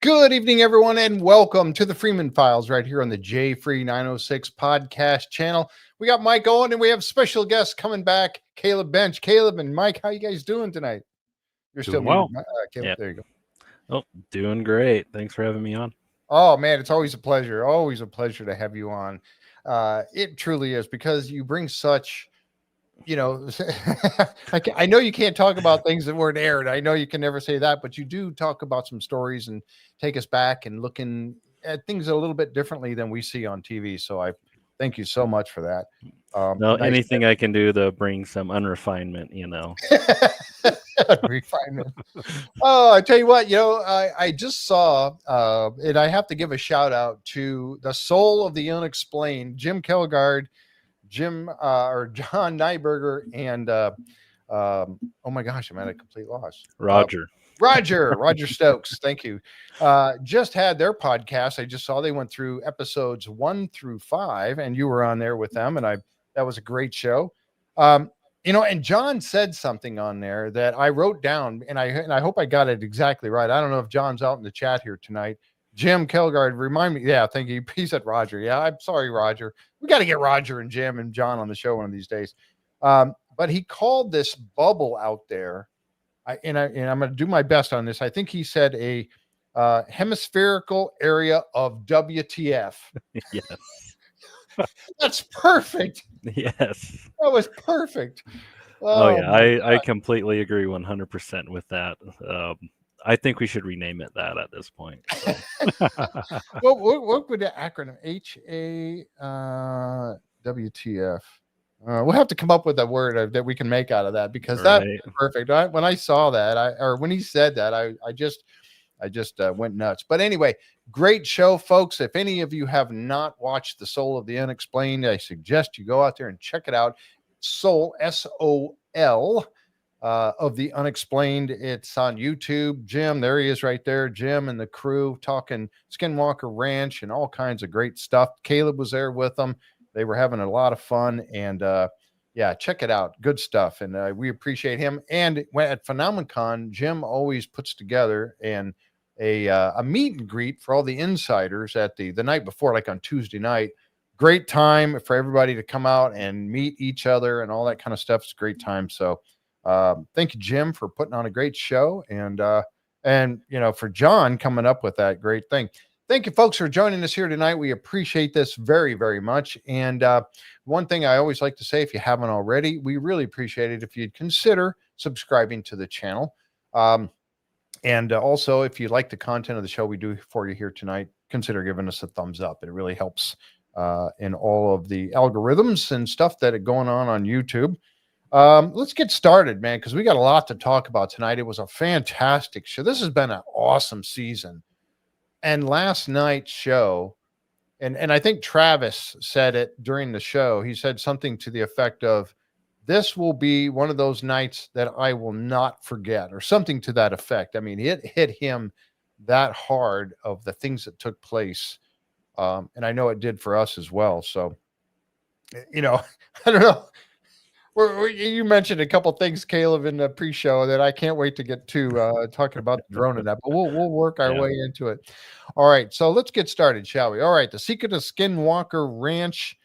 Good evening, everyone, and welcome to the Freeman Files right here on the J Free 906 podcast channel. We got Mike Owen, and we have special guests coming back, Kaleb Bench. Kaleb and Mike, how you guys doing tonight? You're still Doing well. muted, Kaleb. Yeah. There you go. Oh, doing great. Thanks for having me on. Oh man, it's always a pleasure. Always a pleasure to have you on. It truly is because you bring such. I know you can't talk about things that weren't aired. I know you can never say that, but you do talk about some stories and take us back and looking at things a little bit differently than we see on TV. So I thank you so much for that. No, Nice anything I can do to bring some unrefinement, refinement. Oh, I tell you what, I just saw, and I have to give a shout out to the soul of the unexplained, Jim Kelgard. John Nyberger, and oh my gosh, I'm at a complete loss. Roger Stokes. Thank you. Just had their podcast. I just saw they went through episodes 1 through 5, and you were on there with them, and that was a great show. And John said something on there that I wrote down, and I hope I got it exactly right. I don't know if John's out in the chat here tonight. Jim Kelgard, remind me. Yeah, thank you. He said Roger. Yeah, I'm sorry, Roger. We got to get Roger and Jim and John on the show one of these days. But he called this bubble out there, and I'm going to do my best on this. I think he said a hemispherical area of WTF. Yes. That's perfect. Yes. That was perfect. Oh yeah, I completely agree 100% with that. I think we should rename it that at this point. So. What would the acronym WTF? We'll have to come up with a word that we can make out of that because that's perfect. When I saw that, when he said that, I just went nuts. But anyway, great show, folks. If any of you have not watched The Soul of the Unexplained, I suggest you go out there and check it out. Soul, SOL. Of the Unexplained. It's on YouTube. Jim, there he is right there. Jim and the crew talking Skinwalker Ranch and all kinds of great stuff. Kaleb was there with them. They were having a lot of fun. And yeah, check it out. Good stuff. And we appreciate him. And at Phenomenon, Jim always puts together a meet and greet for all the insiders at the night before, like on Tuesday night. Great time for everybody to come out and meet each other and all that kind of stuff. It's a great time. So thank you, Jim, for putting on a great show, and for John coming up with that great thing. Thank you, folks, for joining us here tonight. We appreciate this very, very much. And one thing I always like to say, if you haven't already, we really appreciate it if you'd consider subscribing to the channel. And also, if you like the content of the show we do for you here tonight, consider giving us a thumbs up. It really helps in all of the algorithms and stuff that are going on YouTube. Let's get started, man, because we got a lot to talk about tonight. It was a fantastic show. This has been an awesome season. And last night's show, and I think Travis said it during the show, he said something to the effect of, this will be one of those nights that I will not forget, or something to that effect. I mean, it hit him that hard of the things that took place. And I know it did for us as well. So, I don't know. You mentioned a couple things, Kaleb, in the pre-show that I can't wait to get to talking about the drone and that, but we'll work our way into it. All right, so let's get started, shall we? All right, The Secret of Skinwalker Ranch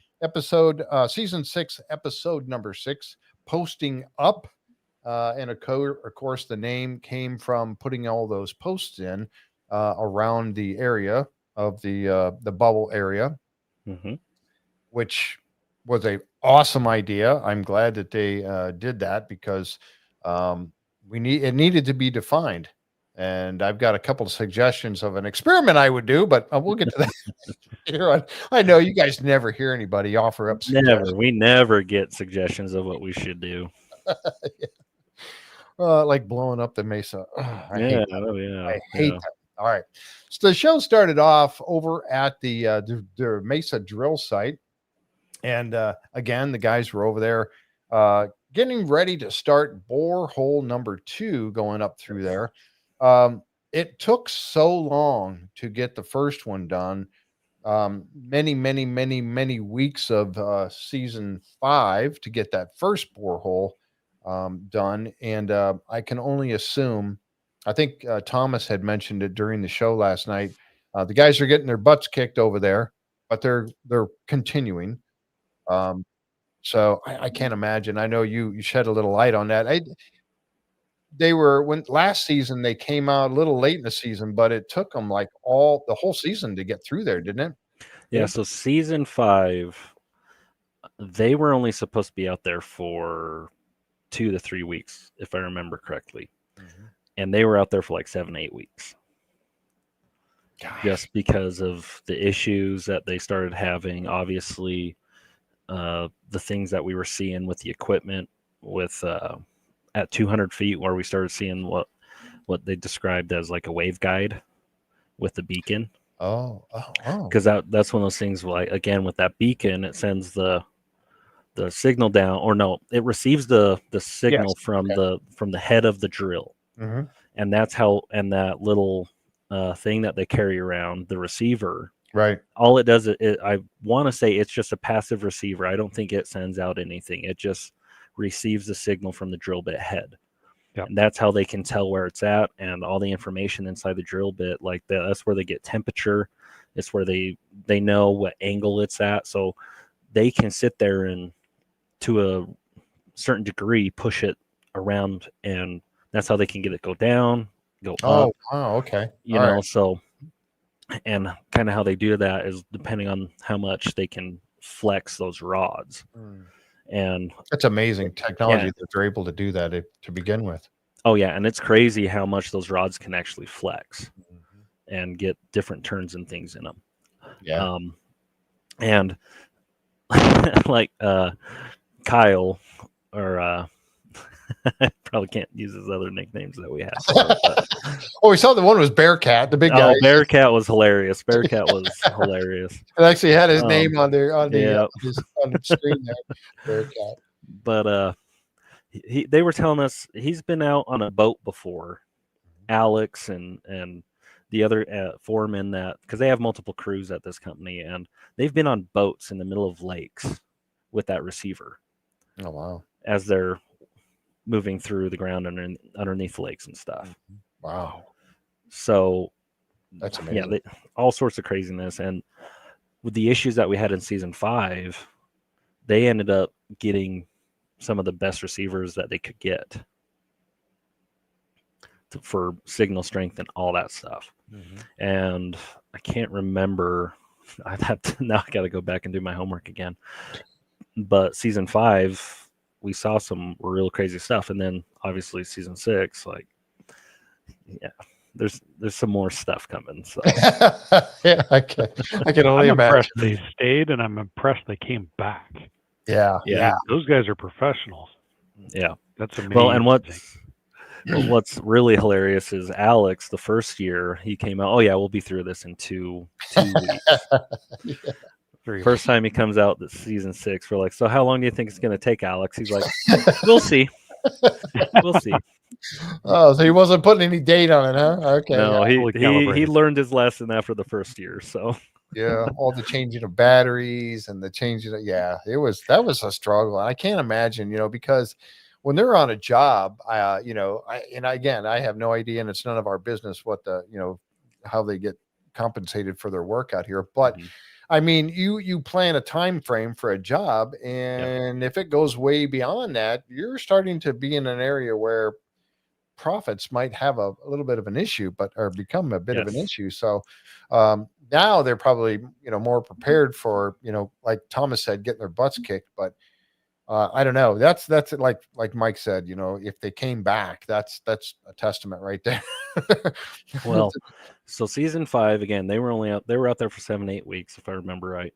season 6, episode number 6, posting up. And of course, the name came from putting all those posts in around the area of the bubble area, which was a awesome idea. I'm glad that they did that because it needed to be defined. And I've got a couple of suggestions of an experiment I would do, but we'll get to that later on. I know you guys never hear anybody offer up suggestions. We never get suggestions of what we should do. Like blowing up the Mesa. I hate that. All right. So the show started off over at the Mesa drill site. And again, the guys were over there getting ready to start borehole number 2 going up through there. It took so long to get the first one done. Many weeks of season 5 to get that first borehole done. And I can only assume, I think Thomas had mentioned it during the show last night. The guys are getting their butts kicked over there, but they're continuing. So I can't imagine. I know you shed a little light on that. They were when last season they came out a little late in the season, but it took them like the whole season to get through there, didn't it? Yeah. So season 5, they were only supposed to be out there for 2 to 3 weeks, if I remember correctly. And they were out there for like 7-8 weeks. Gosh. Just because of the issues that they started having. Obviously, the things that we were seeing with the equipment with at 200 feet, where we started seeing what they described as like a waveguide with the beacon. Because that's one of those things. Like, again, with that beacon, it sends the signal down, or no, it receives the signal from the head of the drill. And that's how, and that little thing that they carry around, the receiver, right? All it does, I want to say it's just a passive receiver. I don't think it sends out anything. It just receives the signal from the drill bit head. Yep. And that's how they can tell where it's at, and all the information inside the drill bit, like that's where they get temperature. It's where they know what angle it's at, so they can sit there and, to a certain degree, push it around, and that's how they can get it go down, go up. Oh, okay. You know, so, and kind of how they do that is depending on how much they can flex those rods. And it's amazing technology that they're able to do that to begin with. Oh yeah, and it's crazy how much those rods can actually flex and get different turns and things in them. Yeah. And like Kyle, or I probably can't use his other nicknames that we have. We saw the one was Bearcat, the big guy. Bearcat was hilarious. Bearcat was hilarious. It actually had his name on the screen there. Bearcat. But they were telling us he's been out on a boat before. Alex and the other foreman, that because they have multiple crews at this company, and they've been on boats in the middle of lakes with that receiver. Oh wow! As they're moving through the ground underneath lakes and stuff. Wow! So that's amazing. Yeah, all sorts of craziness, and with the issues that we had in season 5, they ended up getting some of the best receivers that they could get for signal strength and all that stuff. And I can't remember. I got to go back and do my homework again. But season 5, we saw some real crazy stuff, and then obviously season 6, there's some more stuff coming. So yeah, I can only I'm imagine. Impressed they stayed, and I'm impressed they came back. Yeah. Those guys are professionals. Yeah, that's amazing. Well, and what's really hilarious is Alex, the first year he came out. Oh yeah, we'll be through this in two weeks. First time he comes out, this season 6, we're like, so how long do you think it's going to take, Alex? He's like, we'll see. We'll see. Oh, so he wasn't putting any date on it, huh? Okay. No, he learned his lesson after the first year. So yeah, all the changing of batteries and the changing of, that was a struggle. I can't imagine, because when they're on a job, I have no idea, and it's none of our business what how they get compensated for their work out here. But I mean, you plan a time frame for a job, and if it goes way beyond that, you're starting to be in an area where profits might have a little bit of an issue, or become a bit of an issue. So now they're probably more prepared for like Thomas said, getting their butts kicked. But I don't know. That's like Mike said. If they came back, that's a testament right there. Well, so season 5 again, they were out there for 7-8 weeks, if I remember right.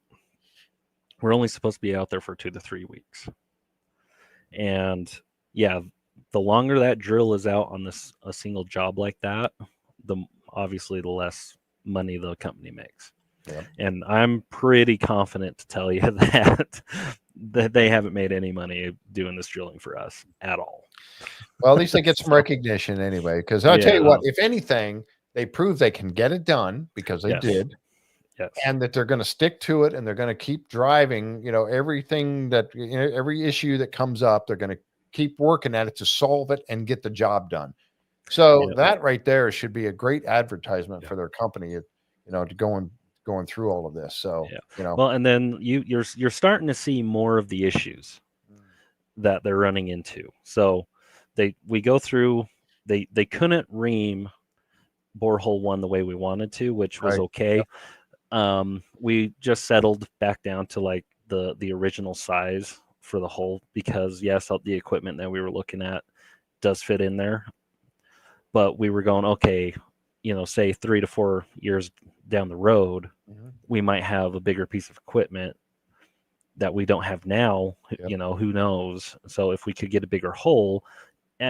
We're only supposed to be out there for 2 to 3 weeks, and the longer that drill is out on a single job like that, obviously the less money the company makes. Yeah. And I'm pretty confident to tell you that they haven't made any money doing this drilling for us at all. Well, at least they get some recognition anyway, because I'll tell you what, if anything, they prove they can get it done, because they did. Yes. And that they're going to stick to it, and they're going to keep driving, everything that, every issue that comes up, they're going to keep working at it to solve it and get the job done. So that right there should be a great advertisement for their company, to going through all of this. So, well, and then you're starting to see more of the issues that they're running into. So we go through, they couldn't ream borehole 1 the way we wanted to, which was okay. We just settled back down to like the original size for the hole, because yes, the equipment that we were looking at does fit in there, but we were going, okay, say 3 to 4 years down the road, we might have a bigger piece of equipment that we don't have now. Who knows? So if we could get a bigger hole,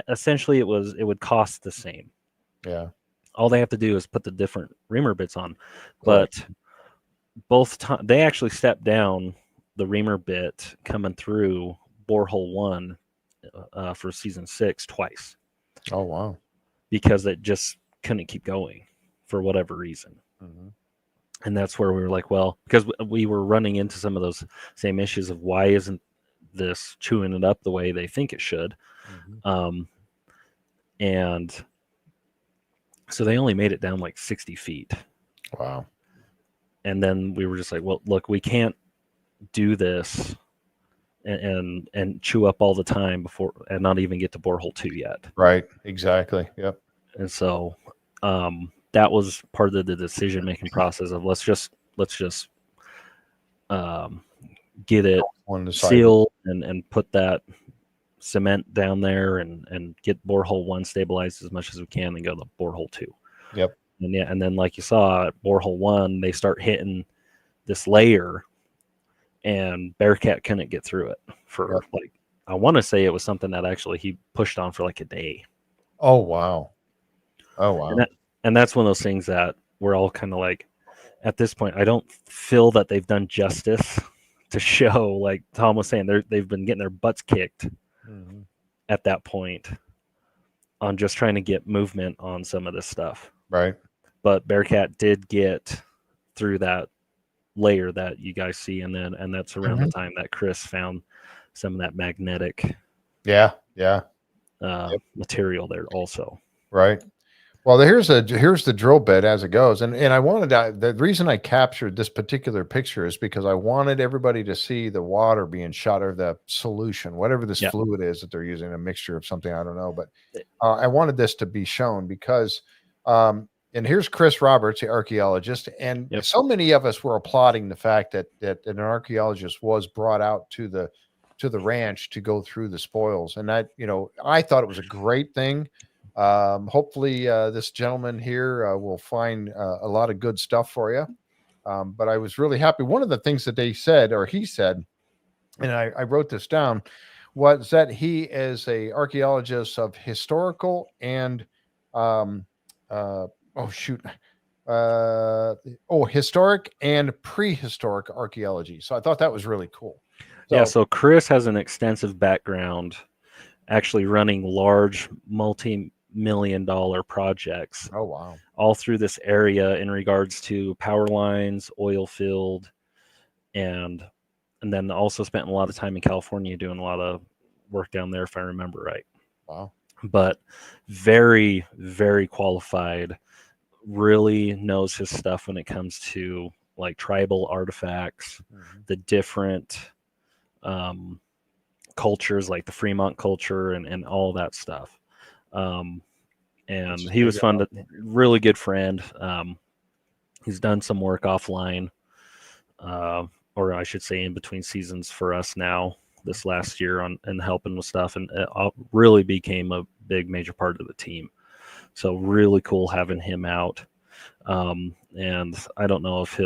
essentially it would cost the same. All they have to do is put the different reamer bits on. But both times they actually stepped down the reamer bit coming through borehole 1 for season 6 twice. Oh wow. Because it just couldn't keep going for whatever reason. And that's where we were like, well, because we were running into some of those same issues of why isn't this chewing it up the way they think it should. And so they only made it down like 60 feet. Wow. And then we were just like, well, look, we can't do this and chew up all the time before, and not even get to borehole 2 yet. Right. Exactly. Yep. And so that was part of the decision-making process of let's just get it sealed and put that cement down there and get borehole 1 stabilized as much as we can and go to borehole 2. Yep. And then like you saw at borehole 1, they start hitting this layer, and Bearcat couldn't get through it for like, I want to say it was something that actually he pushed on for like a day. Oh wow. And that's one of those things that we're all kind of like, at this point, I don't feel that they've done justice to show, like Tom was saying, they've been getting their butts kicked at that point on just trying to get movement on some of this stuff. Right. But Bearcat did get through that layer that you guys see, and that's around the time that Chris found some of that magnetic material there also. Right. Well, here's the drill bit as it goes, and I wanted the reason I captured this particular picture is because I wanted everybody to see the water being shot, or the solution, whatever this fluid is that they're using, a mixture of something, I don't know, but I wanted this to be shown because and here's Chris Roberts, the archaeologist, and so many of us were applauding the fact that an archaeologist was brought out to the ranch to go through the spoils, and that I thought it was a great thing. Hopefully this gentleman here will find a lot of good stuff for you. But I was really happy. One of the things that they said, or he said, and I wrote this down, was that he is a archaeologist of historical and historic and prehistoric archaeology. So I thought that was really cool. So Chris has an extensive background actually running large multi-million-dollar projects. Oh wow. All through this area in regards to power lines, oil field, and then also spent a lot of time in California doing a lot of work down there, if I remember right. Wow. But very, very qualified, really knows his stuff when it comes to like tribal artifacts, the different cultures, like the Fremont culture and all that stuff. And he was fun, really good friend. He's done some work offline, or I should say in between seasons for us now this last year and helping with stuff, and it really became a big major part of the team. So really cool having him out. And I don't know if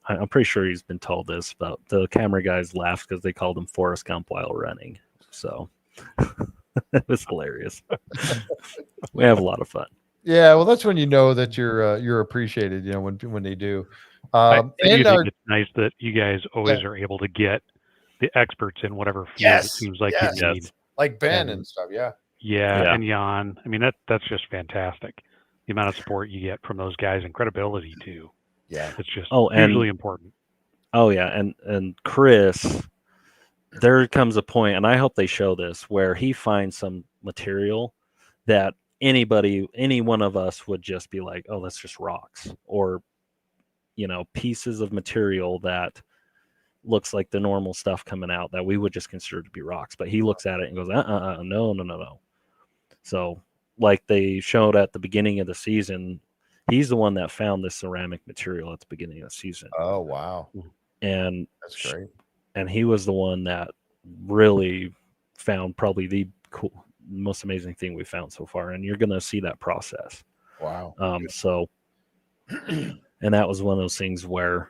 I'm pretty sure he's been told this, but the camera guys laughed because they called him Forrest Gump while running. So it was hilarious. We have a lot of fun. Yeah, well, that's when you know that you're appreciated. When they do. I think it's nice that you guys always are able to get the experts in whatever field it seems like you need, like Ben and stuff. Yeah, and Jan. I mean, that's just fantastic. The amount of support you get from those guys and credibility too. Yeah, it's just hugely important. Oh yeah, and Chris, there comes a point, and I hope they show this, where he finds some material that any one of us would just be like, oh, that's just rocks, or pieces of material that looks like the normal stuff coming out that we would just consider to be rocks. But he looks at it and goes, no. So like they showed at the beginning of the season, he's the one that found this ceramic material at the beginning of the season. Oh, wow. And that's great. And he was the one that really found probably the most amazing thing we found so far. And you're going to see that process. Wow. So, and that was one of those things where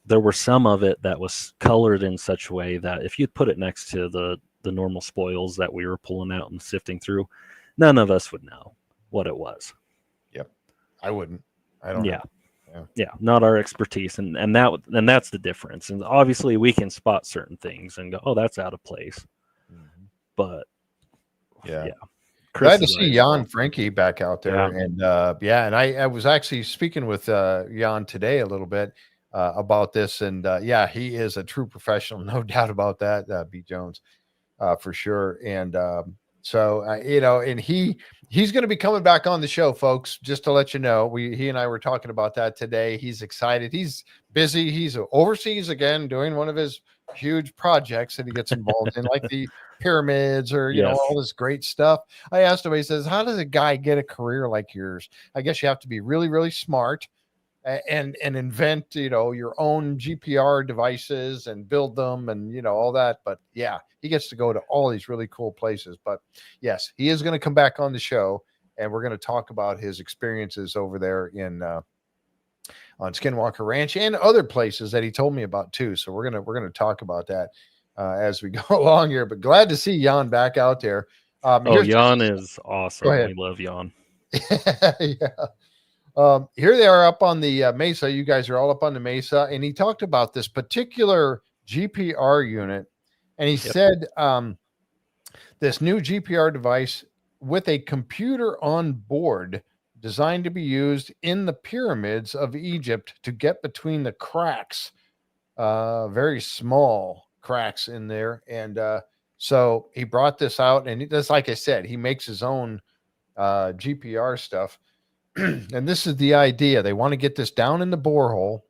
there were some of it that was colored in such a way that if you put it next to the normal spoils that we were pulling out and sifting through, none of us would know what it was. Yep. I wouldn't. I don't know. Yeah, not our expertise, and that's the difference. And obviously, we can spot certain things and go, "Oh, that's out of place." Mm-hmm. But yeah. Glad to see Jan Francke back out there, and and I was actually speaking with Jan today a little bit about this, and he is a true professional, no doubt about that. B. Jones, for sure, and so and he's going to be coming back on the show, folks, just to let you know. He and I were talking about that today. He's excited. He's busy. He's overseas again doing one of his huge projects that he gets involved in, like the pyramids or, all this great stuff. I asked him, he says, how does a guy get a career like yours? I guess you have to be really, really smart and invent, your own GPR devices and build them and, all that. But yeah, he gets to go to all these really cool places. But yes, he is going to come back on the show, and we're going to talk about his experiences over there on Skinwalker Ranch and other places that he told me about too. So we're going to talk about that as we go along here, but glad to see Jan back out there. Jan is awesome. We love Jan. Here they are up on the Mesa. You guys are all up on the Mesa, and he talked about this particular GPR unit, and he said this new GPR device with a computer on board designed to be used in the pyramids of Egypt to get between the cracks, very small cracks in there. And so he brought this out, and just like I said, he makes his own GPR stuff. And this is the idea. They want to get this down in the borehole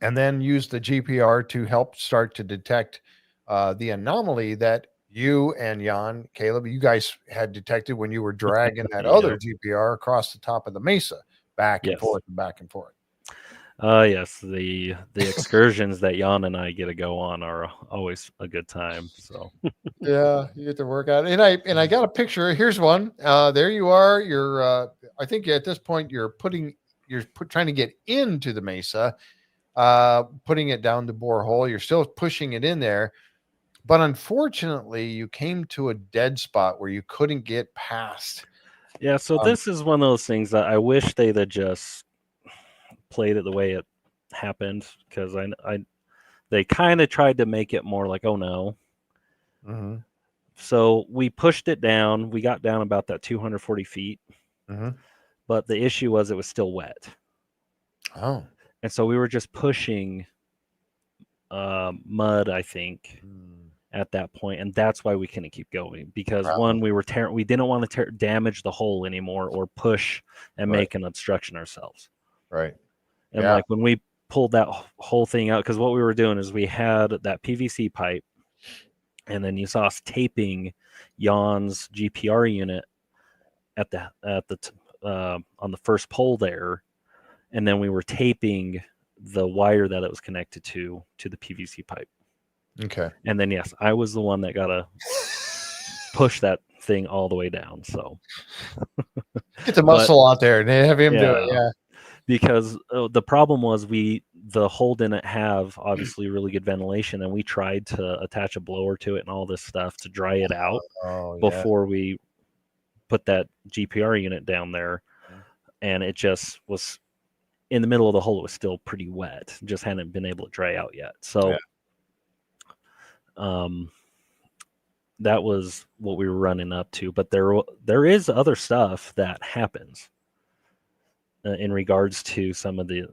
and then use the GPR to help start to detect the anomaly that you and Jan, Kaleb, you guys had detected when you were dragging that other GPR across the top of the Mesa, back and forth and back and forth. Yes, the excursions that Jan and I get to go on are always a good time. So yeah, you get to work out. And I got a picture. Here's one. There you are. You're I think at this point you're trying to get into the Mesa, putting it down the borehole. You're still pushing it in there. But unfortunately, you came to a dead spot where you couldn't get past. Yeah, so this is one of those things that I wish they'd have just played it the way it happened, because they kind of tried to make it more like, oh no. Mm-hmm. So we pushed it down. We got down about that 240 feet. Mm-hmm. But the issue was it was still wet. Oh. And so we were just pushing mud, I think, at that point, and that's why we couldn't keep going, because one, we didn't want to damage the hole anymore or push and make an obstruction ourselves. Right. And like when we pulled that whole thing out, because what we were doing is we had that PVC pipe, and then you saw us taping Jan's GPR unit at the on the first pole there, and then we were taping the wire that it was connected to the PVC pipe. Okay. And then yes, I was the one that got to push that thing all the way down. So get the muscle out there and have him do it. Yeah. Because the problem was the hole didn't have obviously really good ventilation, and we tried to attach a blower to it and all this stuff to dry it out before we put that GPR unit down there, and it just was in the middle of the hole. It was still pretty wet, just hadn't been able to dry out yet. So that was what we were running up to. But there is other stuff that happens in regards to some of the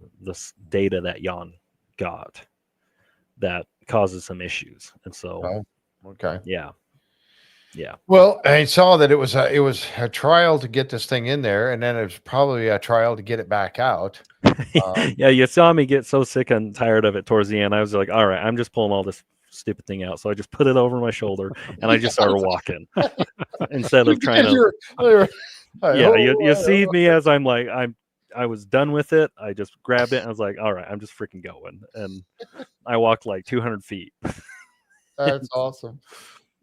data that Jan got that causes some issues. And so, okay. Yeah. Yeah. Well, I saw that it was a trial to get this thing in there, and then it was probably a trial to get it back out. Yeah, you saw me get so sick and tired of it towards the end. I was like, all right, I'm just pulling all this stupid thing out. So I just put it over my shoulder and I just started walking instead of trying to. Yeah, you see me as I'm like, I was done with it. I just grabbed it and I was like, all right, I'm just freaking going. And I walked like 200 feet. That's awesome.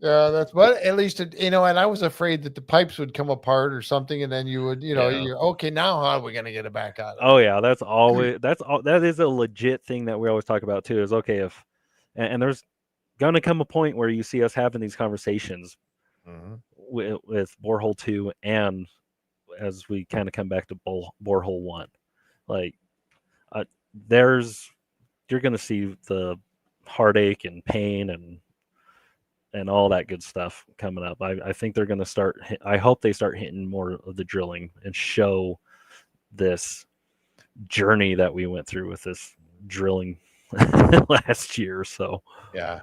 Yeah, that's but at least and I was afraid that the pipes would come apart or something, and then you would, you're okay. Now how are we gonna get it back out? Oh yeah, that is a legit thing that we always talk about too. Is okay if, and there's gonna come a point where you see us having these conversations with borehole 2, and as we kind of come back to borehole 1, like you're gonna see the heartache and pain and all that good stuff coming up. I think they're going to start. I hope they start hitting more of the drilling and show this journey that we went through with this drilling last year. So yeah.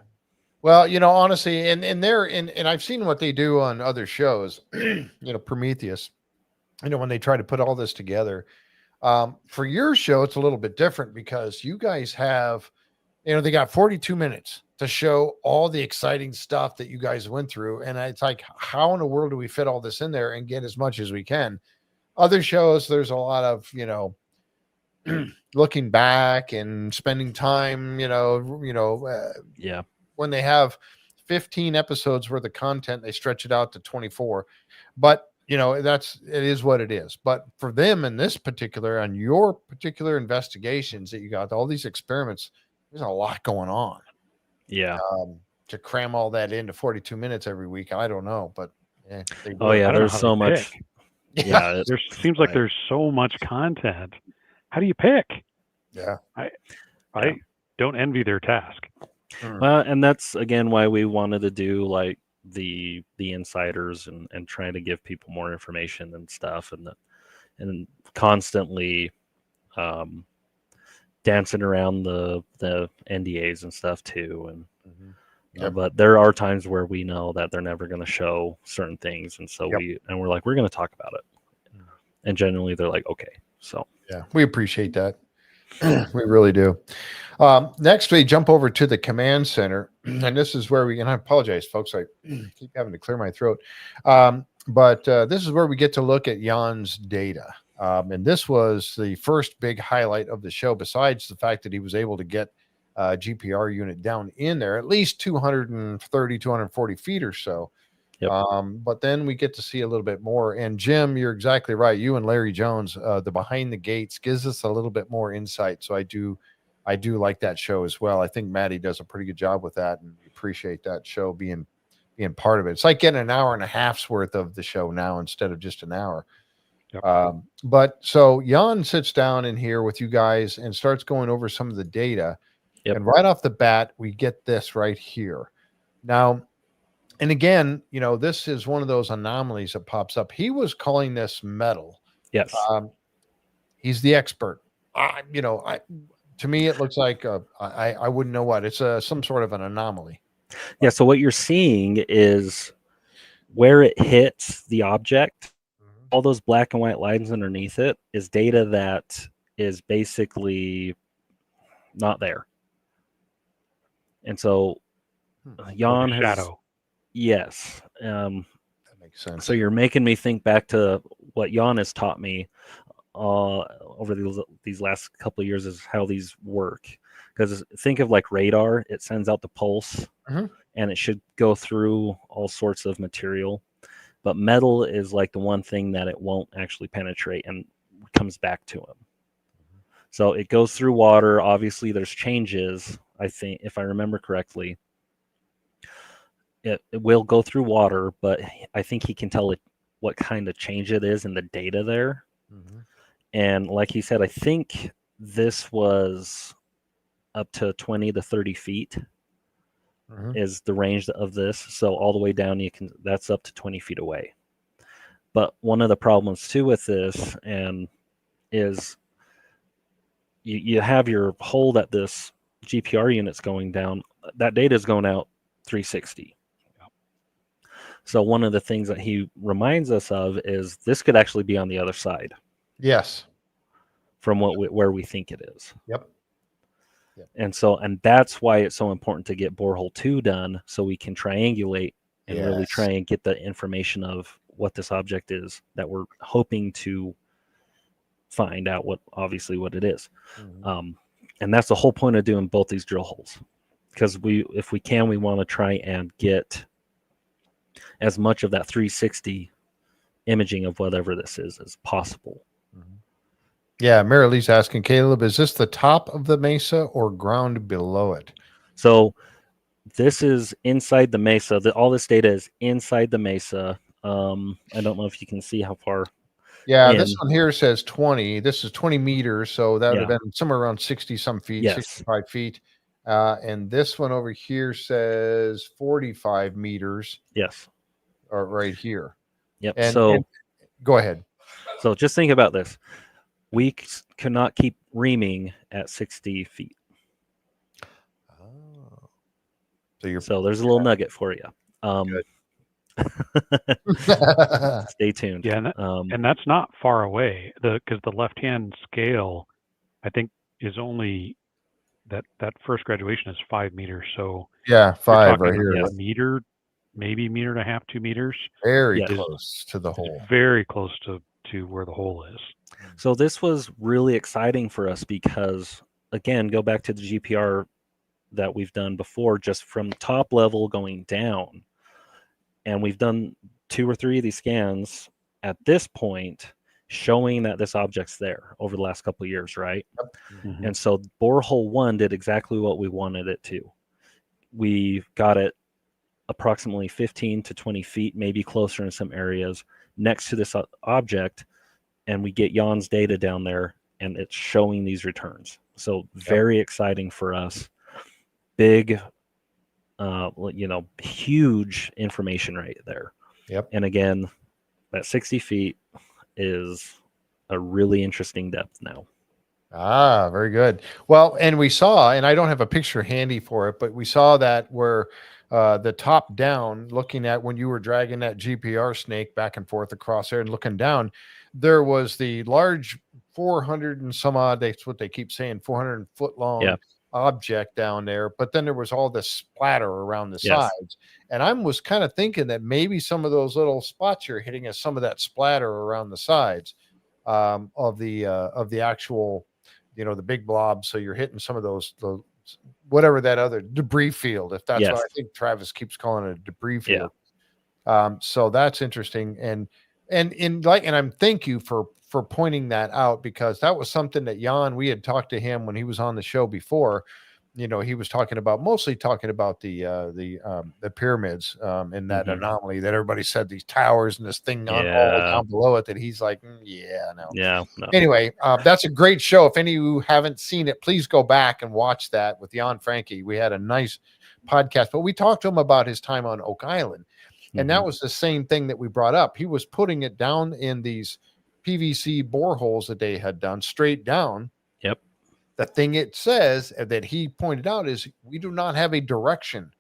Well, honestly, and I've seen what they do on other shows. Prometheus. When they try to put all this together. For your show, it's a little bit different because you guys have, they got 42 minutes to show all the exciting stuff that you guys went through. And it's like, how in the world do we fit all this in there and get as much as we can? Other shows, there's a lot of, looking back and spending time, yeah. When they have 15 episodes worth of content, they stretch it out to 24. But, it is what it is. But for them in this particular, on your particular investigations that you got, all these experiments, there's a lot going on. Yeah. To cram all that into 42 minutes every week, I don't know, but there's so much. Yeah, there seems like there's so much content. How do you pick? Yeah, I don't envy their task. Well, and that's again why we wanted to do like the insiders and trying to give people more information and stuff, and constantly dancing around the NDAs and stuff too, and but there are times where we know that they're never going to show certain things, and so we're like, we're going to talk about it, and generally they're like, okay. So yeah, we appreciate that. We really do. Next, we jump over to the command center, and this is where and I apologize, folks, I keep having to clear my throat, but this is where we get to look at Jan's data. And this was the first big highlight of the show, besides the fact that he was able to get a GPR unit down in there, at least 230, 240 feet or so. Yep. But then we get to see a little bit more. And Jim, you're exactly right. You and Larry Jones, the behind the gates gives us a little bit more insight. So I do like that show as well. I think Maddie does a pretty good job with that, and we appreciate that show being part of it. It's like getting an hour and a half's worth of the show now instead of just an hour. Yep. But so Jan sits down in here with you guys and starts going over some of the data. Yep. And right off the bat, we get this right here. Now, and again, this is one of those anomalies that pops up. He was calling this metal. Yes. He's the expert. To me, it looks like I wouldn't know what. It's some sort of an anomaly. Yeah. So what you're seeing is where it hits the object. All those black and white lines underneath it is data that is basically not there. And so Jan has shadow. Yes. That makes sense. So you're making me think back to what Jan has taught me over these last couple of years is how these work. Because think of like radar, it sends out the pulse and it should go through all sorts of material. But metal is like the one thing that it won't actually penetrate and comes back to him. So it goes through water. Obviously, there's changes, I think, if I remember correctly. It will go through water, but I think he can tell what kind of change it is in the data there. And like he said, I think this was up to 20 to 30 feet is the range of this. So all the way down, that's up to 20 feet away. But one of the problems too with this is you have your hole that this GPR unit's going down. That data is going out 360. So one of the things that he reminds us of is this could actually be on the other side. Yes. From where we think it is. Yep. And that's why it's so important to get borehole 2 done, so we can triangulate and really try and get the information of what this object is that we're hoping to find out what it is. And that's the whole point of doing both these drill holes, because if we can, we want to try and get as much of that 360 imaging of whatever this is as possible. Yeah, Mary Lee's asking, Kaleb, is this the top of the mesa or ground below it? So this is inside the mesa. All this data is inside the mesa. I don't know if you can see how far. Yeah, this one here says 20. This is 20 meters, so that would have been somewhere around 60-some feet, 65 feet. And this one over here says 45 meters. Yes. Or right here. Yep. And go ahead. So just think about this. We cannot keep reaming at 60 feet. Oh. So there's a little nugget for you. Stay tuned. Yeah, and that's not far away. Because the left-hand scale, I think, is only that first graduation is 5 meters. So 5 right here. A meter, maybe meter and a half, 2 meters. Very close to the hole. Very close to where the hole is. So this was really exciting for us because, again, go back to the GPR that we've done before, just from top level going down. And we've done 2 or 3 of these scans at this point showing that this object's there over the last couple of years, right? And so borehole 1 did exactly what we wanted it to. We got it approximately 15 to 20 feet, maybe closer in some areas, next to this object, and we get Jan's data down there, and it's showing these returns. So very exciting for us. Big, huge information right there. Yep. And again, that 60 feet is a really interesting depth now. Ah, very good. Well, and we saw, and I don't have a picture handy for it, but we saw that where the top down, looking at when you were dragging that GPR snake back and forth across there and looking down, there was the large 400 and some odd, that's what they keep saying, 400 foot long object down there. But then there was all this splatter around the sides. And I was kind of thinking that maybe some of those little spots you're hitting is some of that splatter around the sides of the actual, the big blob. So you're hitting some of those, whatever that other debris field, if that's what I think Travis keeps calling it, a debris field. So that's interesting. And I'm thank you for pointing that out, because that was something that Jan, we had talked to him when he was on the show before. He was mostly talking about the pyramids and that anomaly that everybody said, these towers and this thing all down below it, that he's like, no. Anyway, that's a great show. If any of you haven't seen it, please go back and watch that with Jan Francke. We had a nice podcast, but we talked to him about his time on Oak Island. And that was the same thing that we brought up. He was putting it down in these PVC boreholes that they had done straight down. Yep. The thing it says that he pointed out is we do not have a direction.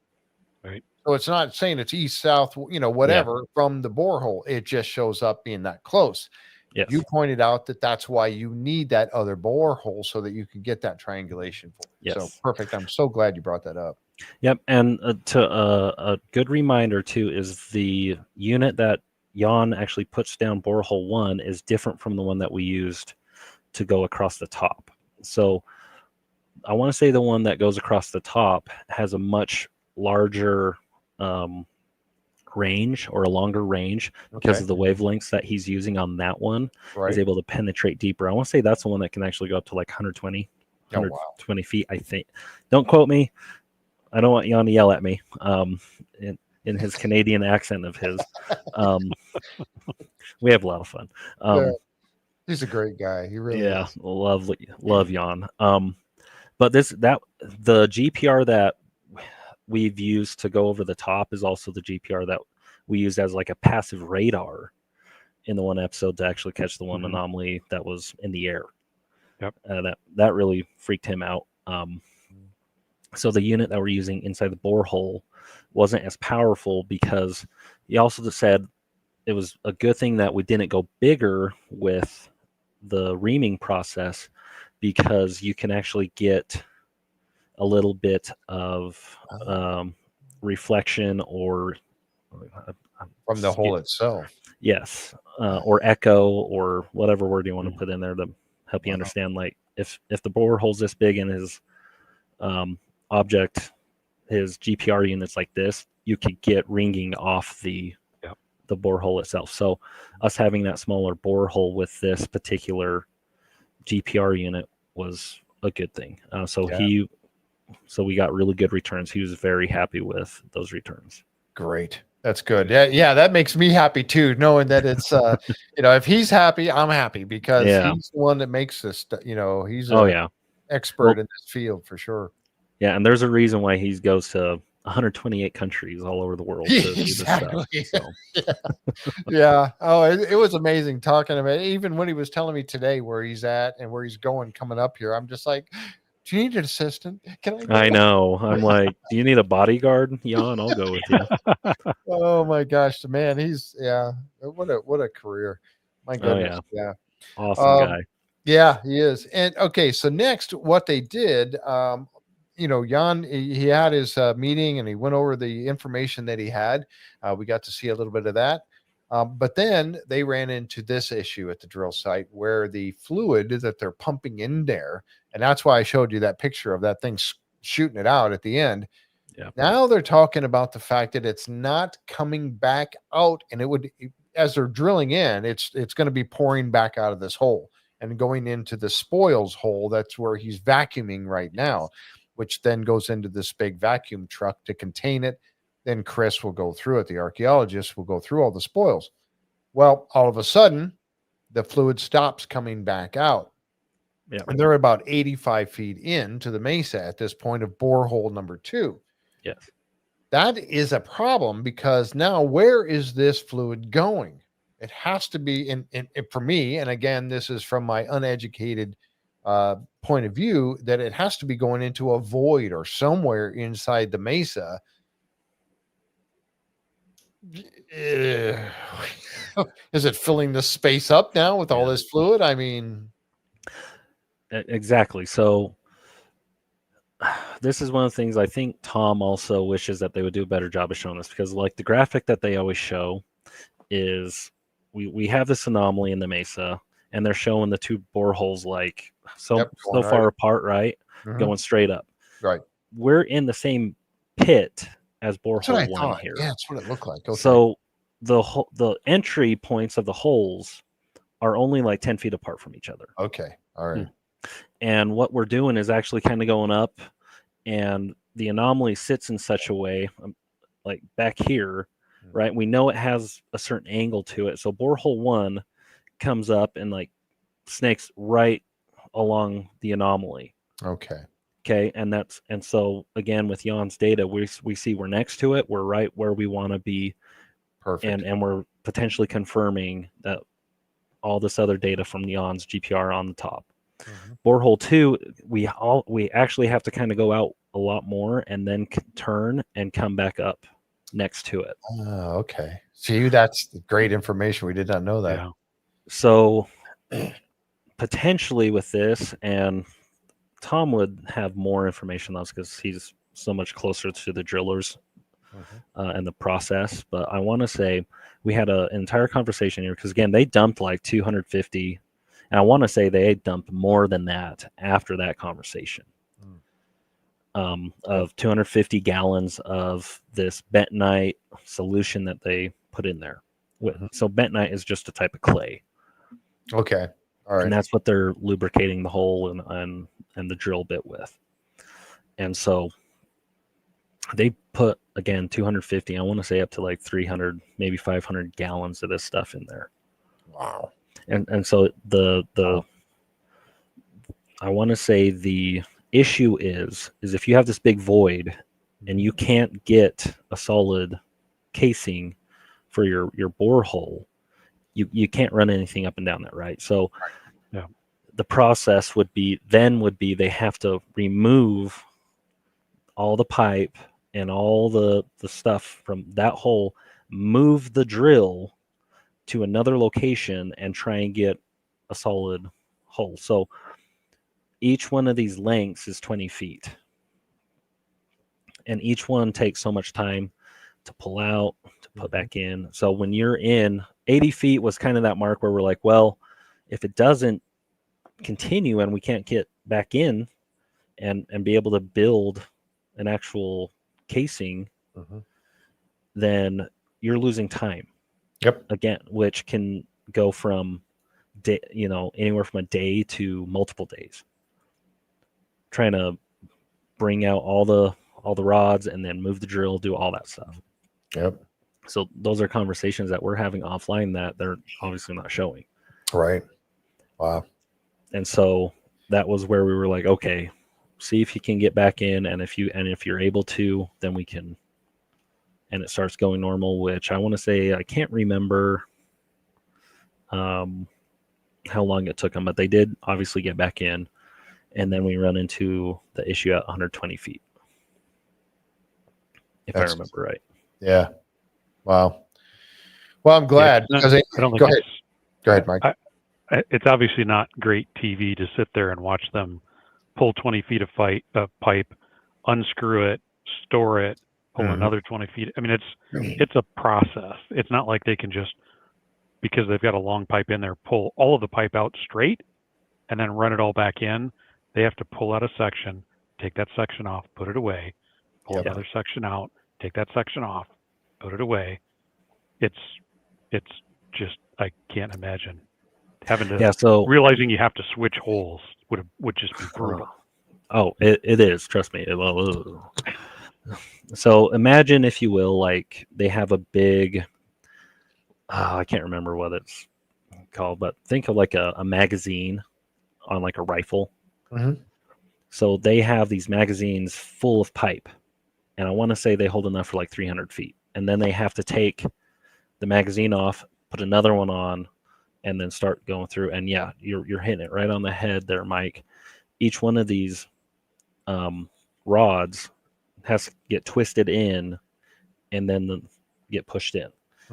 Right. So it's not saying it's east, south, whatever from the borehole. It just shows up being that close. Yes. You pointed out that that's why you need that other borehole, so that you can get that triangulation. So perfect. I'm so glad you brought that up. Yep. And a good reminder too is the unit that Jan actually puts down borehole 1 is different from the one that we used to go across the top. So I want to say the one that goes across the top has a much larger range, or a longer range, because of the wavelengths that he's using on that one. He's able to penetrate deeper. I want to say that's the one that can actually go up to like 120 feet, I think. Don't quote me. I don't want Jan to yell at me in his Canadian accent of his. We have a lot of fun. He's a great guy. He really is. Love Jan. But the GPR that we've used to go over the top is also the GPR that we used as like a passive radar in the one episode to actually catch the one anomaly that was in the air. Yep. That really freaked him out. So the unit that we're using inside the borehole wasn't as powerful, because he also just said it was a good thing that we didn't go bigger with the reaming process, because you can actually get a little bit of reflection or from the hole itself. Yes, or echo, or whatever word you want to put in there to help you understand. Like if the borehole's this big and his object, his GPR unit's like this, you could get ringing off the borehole itself. So us having that smaller borehole with this particular GPR unit was a good thing. So we got really good returns. He was very happy with those returns. Great. That's good. Yeah, that makes me happy too, knowing that it's if he's happy, I'm happy, because he's the one that makes this. He's expert in this field for sure. Yeah, and there's a reason why he goes to 128 countries all over the world to do this stuff. So. Yeah. Oh, it was amazing talking about it. Even when he was telling me today where he's at and where he's going coming up here, I'm just like, do you need an assistant? Can I know. I'm like, do you need a bodyguard? Jan, I'll go with you. Oh my gosh, the man, what a career. My goodness. Yeah. Awesome guy. Yeah, he is. And okay, so next what they did, Jan, he had his meeting and he went over the information that he had. We got to see a little bit of that. But then they ran into this issue at the drill site where the fluid that they're pumping in there, and that's why I showed you that picture of that thing shooting it out at the end. Yeah. Now they're talking about the fact that it's not coming back out, and it would, as they're drilling in, it's going to be pouring back out of this hole and going into the spoils hole. That's where he's vacuuming right now, which then goes into this big vacuum truck to contain it. Then Chris will go through it. The archaeologist will go through all the spoils. Well, all of a sudden, the fluid stops coming back out. Yeah. And they're about 85 feet into the Mesa at this point of borehole number 2. Yes. That is a problem, because now where is this fluid going? It has to be in for me, and again, this is from my uneducated point of view, that it has to be going into a void or somewhere inside the Mesa. Is it filling the space up now with all this fluid? I mean, exactly. So this is one of the things I think Tom also wishes that they would do a better job of showing us, because like the graphic that they always show is we have this anomaly in the Mesa, and they're showing the two boreholes like so far apart, right? Mm-hmm. Going straight up. Right. We're in the same pit as borehole 1 here. Yeah, that's what it looked like. Okay. So the entry points of the holes are only like 10 feet apart from each other. Okay. All right. And what we're doing is actually kind of going up, and the anomaly sits in such a way, like back here, right? We know it has a certain angle to it. So borehole 1 comes up and like snakes right along the anomaly. Okay. And so again, with Jan's data, we see we're next to it. We're right where we want to be. Perfect. And we're potentially confirming that all this other data from Jan's GPR on the top. Mm-hmm. Borehole 2, we actually have to kind of go out a lot more and then turn and come back up next to it. Oh, okay. See, that's great information. We did not know that. Yeah. So potentially with this, and Tom would have more information on this because he's so much closer to the drillers and the process. But I want to say we had an entire conversation here because, again, they dumped like 250, and I want to say they dumped more than that after that conversation of 250 gallons of this bentonite solution that they put in there. So bentonite is just a type of clay. Okay. All right. And that's what they're lubricating the hole and the drill bit with. And so they put, again, 250, I want to say up to like 300, maybe 500 gallons of this stuff in there. Wow. And so I want to say the issue is if you have this big void and you can't get a solid casing for your borehole, you can't run anything up and down that, right? So the process would be they have to remove all the pipe and all the stuff from that hole move the drill to another location and try and get a solid hole. So each one of these lengths is 20 feet. And each one takes so much time to pull out, to put back in. So when you're in, 80 feet was kind of that mark where we're like, well, if it doesn't continue and we can't get back in and be able to build an actual casing, then you're losing time. Yep. Again, which can go from day, anywhere from a day to multiple days. Trying to bring out all the rods and then move the drill, do all that stuff. Yep. So those are conversations that we're having offline that they're obviously not showing. Right. Wow. And so that was where we were like, okay, see if you can get back in, and if you're able to, then we can. And it starts going normal, which I want to say, I can't remember how long it took them, but they did obviously get back in. And then we run into the issue at 120 feet. If I remember right. Yeah. Wow. Well, I'm glad. Yeah, because I don't think go ahead, Mike. It's obviously not great TV to sit there and watch them pull 20 feet of pipe, unscrew it, store it, pull another 20 feet. I mean, it's a process. It's not like they can just, because they've got a long pipe in there, pull all of the pipe out straight and then run it all back in. They have to pull out a section, take that section off, put it away, pull another section out, take that section off, put it away. It's just, I can't imagine having to realizing you have to switch holes would just be brutal. Oh, it is. Trust me. So imagine, if you will, like they have a big, I can't remember what it's called, but think of like a magazine on like a rifle. So they have these magazines full of pipe, and I want to say they hold enough for like 300 feet. And then they have to take the magazine off, put another one on, and then start going through. And yeah, you're hitting it right on the head there, Mike. Each one of these rods has to get twisted in and then get pushed in.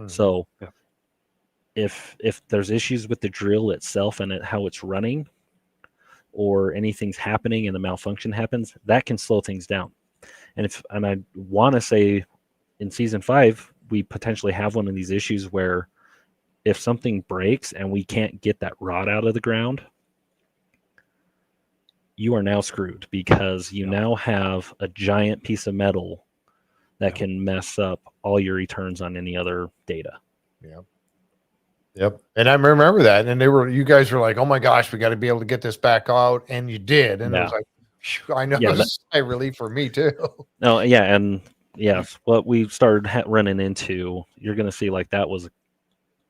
So if there's issues with the drill itself and how it's running, or anything's happening and the malfunction happens, that can slow things down. And I want to say in season 5, we potentially have one of these issues where if something breaks and we can't get that rod out of the ground, you are now screwed, because you now have a giant piece of metal that can mess up all your returns on any other data. Yep. And I remember that. And you guys were like, oh my gosh, we got to be able to get this back out. And you did. And it was like, I know this is a relief for me too. No, yeah. And yes, what we started running into, you're going to see, like, that was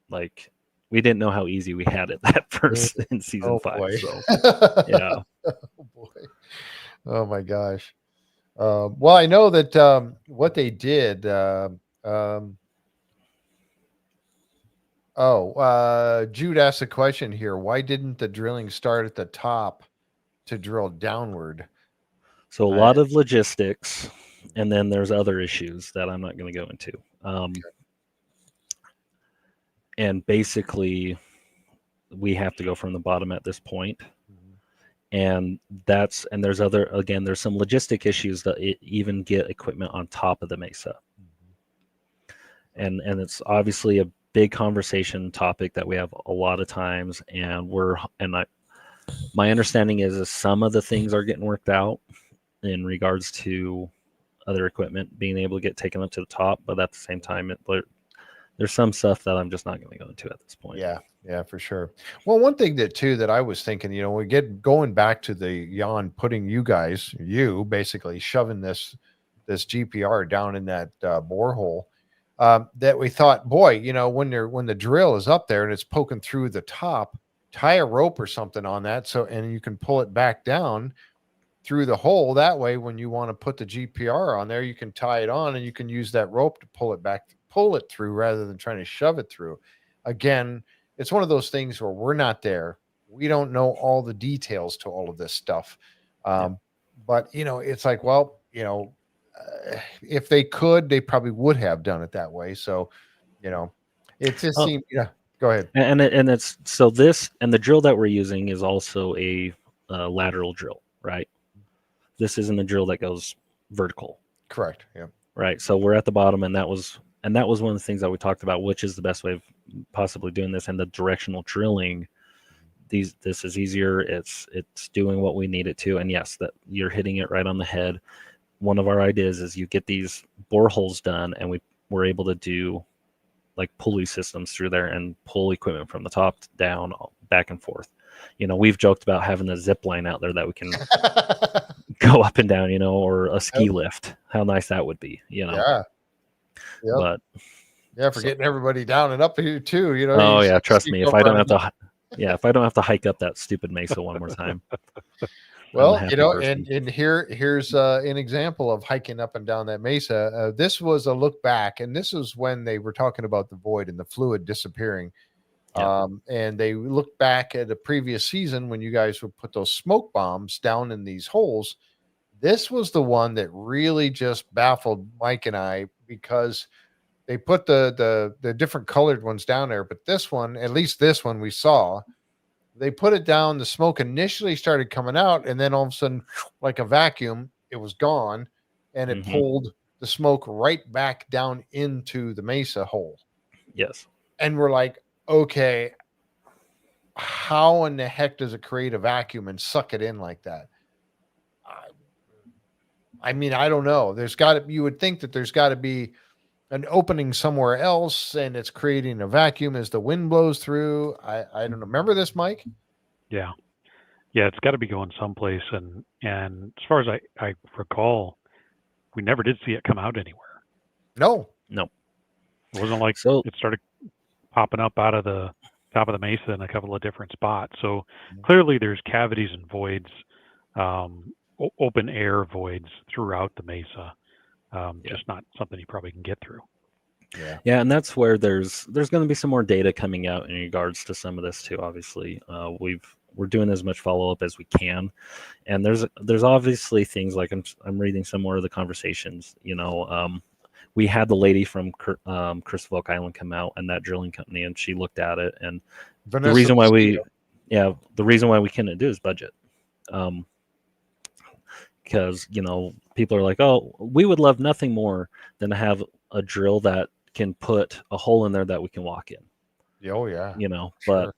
like, we didn't know how easy we had it that first in season 5. Boy. So yeah. Oh boy. Oh my gosh. Well, I know that what they did, Jude asked a question here. Why didn't the drilling start at the top to drill downward? So a lot of logistics, and then there's other issues that I'm not going to go into. And basically, we have to go from the bottom at this point. And there's some logistic issues that even get equipment on top of the Mesa. And it's obviously a big conversation topic that we have a lot of times, and my understanding is some of the things are getting worked out in regards to other equipment being able to get taken up to the top, but at the same time, there's some stuff that I'm just not going to go into at this point. Yeah, for sure. Well, one thing that I was thinking, we get going back to the Jan putting you basically shoving this GPR down in that borehole. That we thought, boy, when the drill is up there and it's poking through the top, tie a rope or something on that, and you can pull it back down through the hole. That way, when you want to put the GPR on there, you can tie it on and you can use that rope to pull it through rather than trying to shove it through. Again, it's one of those things where we're not there. We don't know all the details to all of this stuff. But it's like, well, if they could, they probably would have done it that way. So You know, it just seemed. Yeah, go ahead. And it's so this and the drill that we're using is also a lateral drill, right? This isn't a drill that goes vertical. Correct. Yeah. Right. So we're at the bottom, and that was one of the things that we talked about, which is the best way of possibly doing this, and the directional drilling. This is easier. It's doing what we need it to, and yes, that you're hitting it right on the head. One of our ideas is you get these boreholes done, and we're able to do like pulley systems through there and pull equipment from the top down, back and forth. You know, we've joked about having a zip line out there that we can go up and down, you know, or a ski lift. How nice that would be, you know. Yeah. Yep. But yeah, for getting everybody down and up here too, you know. Oh yeah, trust me. If I don't have to hike up that stupid mesa one more time. Well, you know, and here's an example of hiking up and down that mesa. This was a look back, and this is when they were talking about the void and the fluid disappearing. Yeah. And they looked back at a previous season when you guys would put those smoke bombs down in these holes. This was the one that really just baffled Mike and I, because they put the different colored ones down there, but this one, at least this one we saw, they put it down. The smoke initially started coming out, and then all of a sudden, like a vacuum, it was gone, and it pulled the smoke right back down into the mesa hole. Yes. And we're like, okay, how in the heck does it create a vacuum and suck it in like that? I mean, I don't know. You would think that there's got to be an opening somewhere else, and it's creating a vacuum as the wind blows through. I don't know. Remember this, Mike? Yeah. It's got to be going someplace. And as far as I recall, we never did see it come out anywhere. No. It wasn't like it started popping up out of the top of the mesa in a couple of different spots. So clearly there's cavities and voids, open air voids throughout the mesa. Just not something you probably can get through. Yeah, and that's where there's going to be some more data coming out in regards to some of this too. Obviously, we're doing as much follow up as we can, and there's obviously things like I'm reading some more of the conversations. You know, we had the lady from Crystal Oak Island come out, and that drilling company, and she looked at it, and the reason why we couldn't do is budget. Because, you know, people are like, oh, we would love nothing more than to have a drill that can put a hole in there that we can walk in. Oh, yeah. You know, but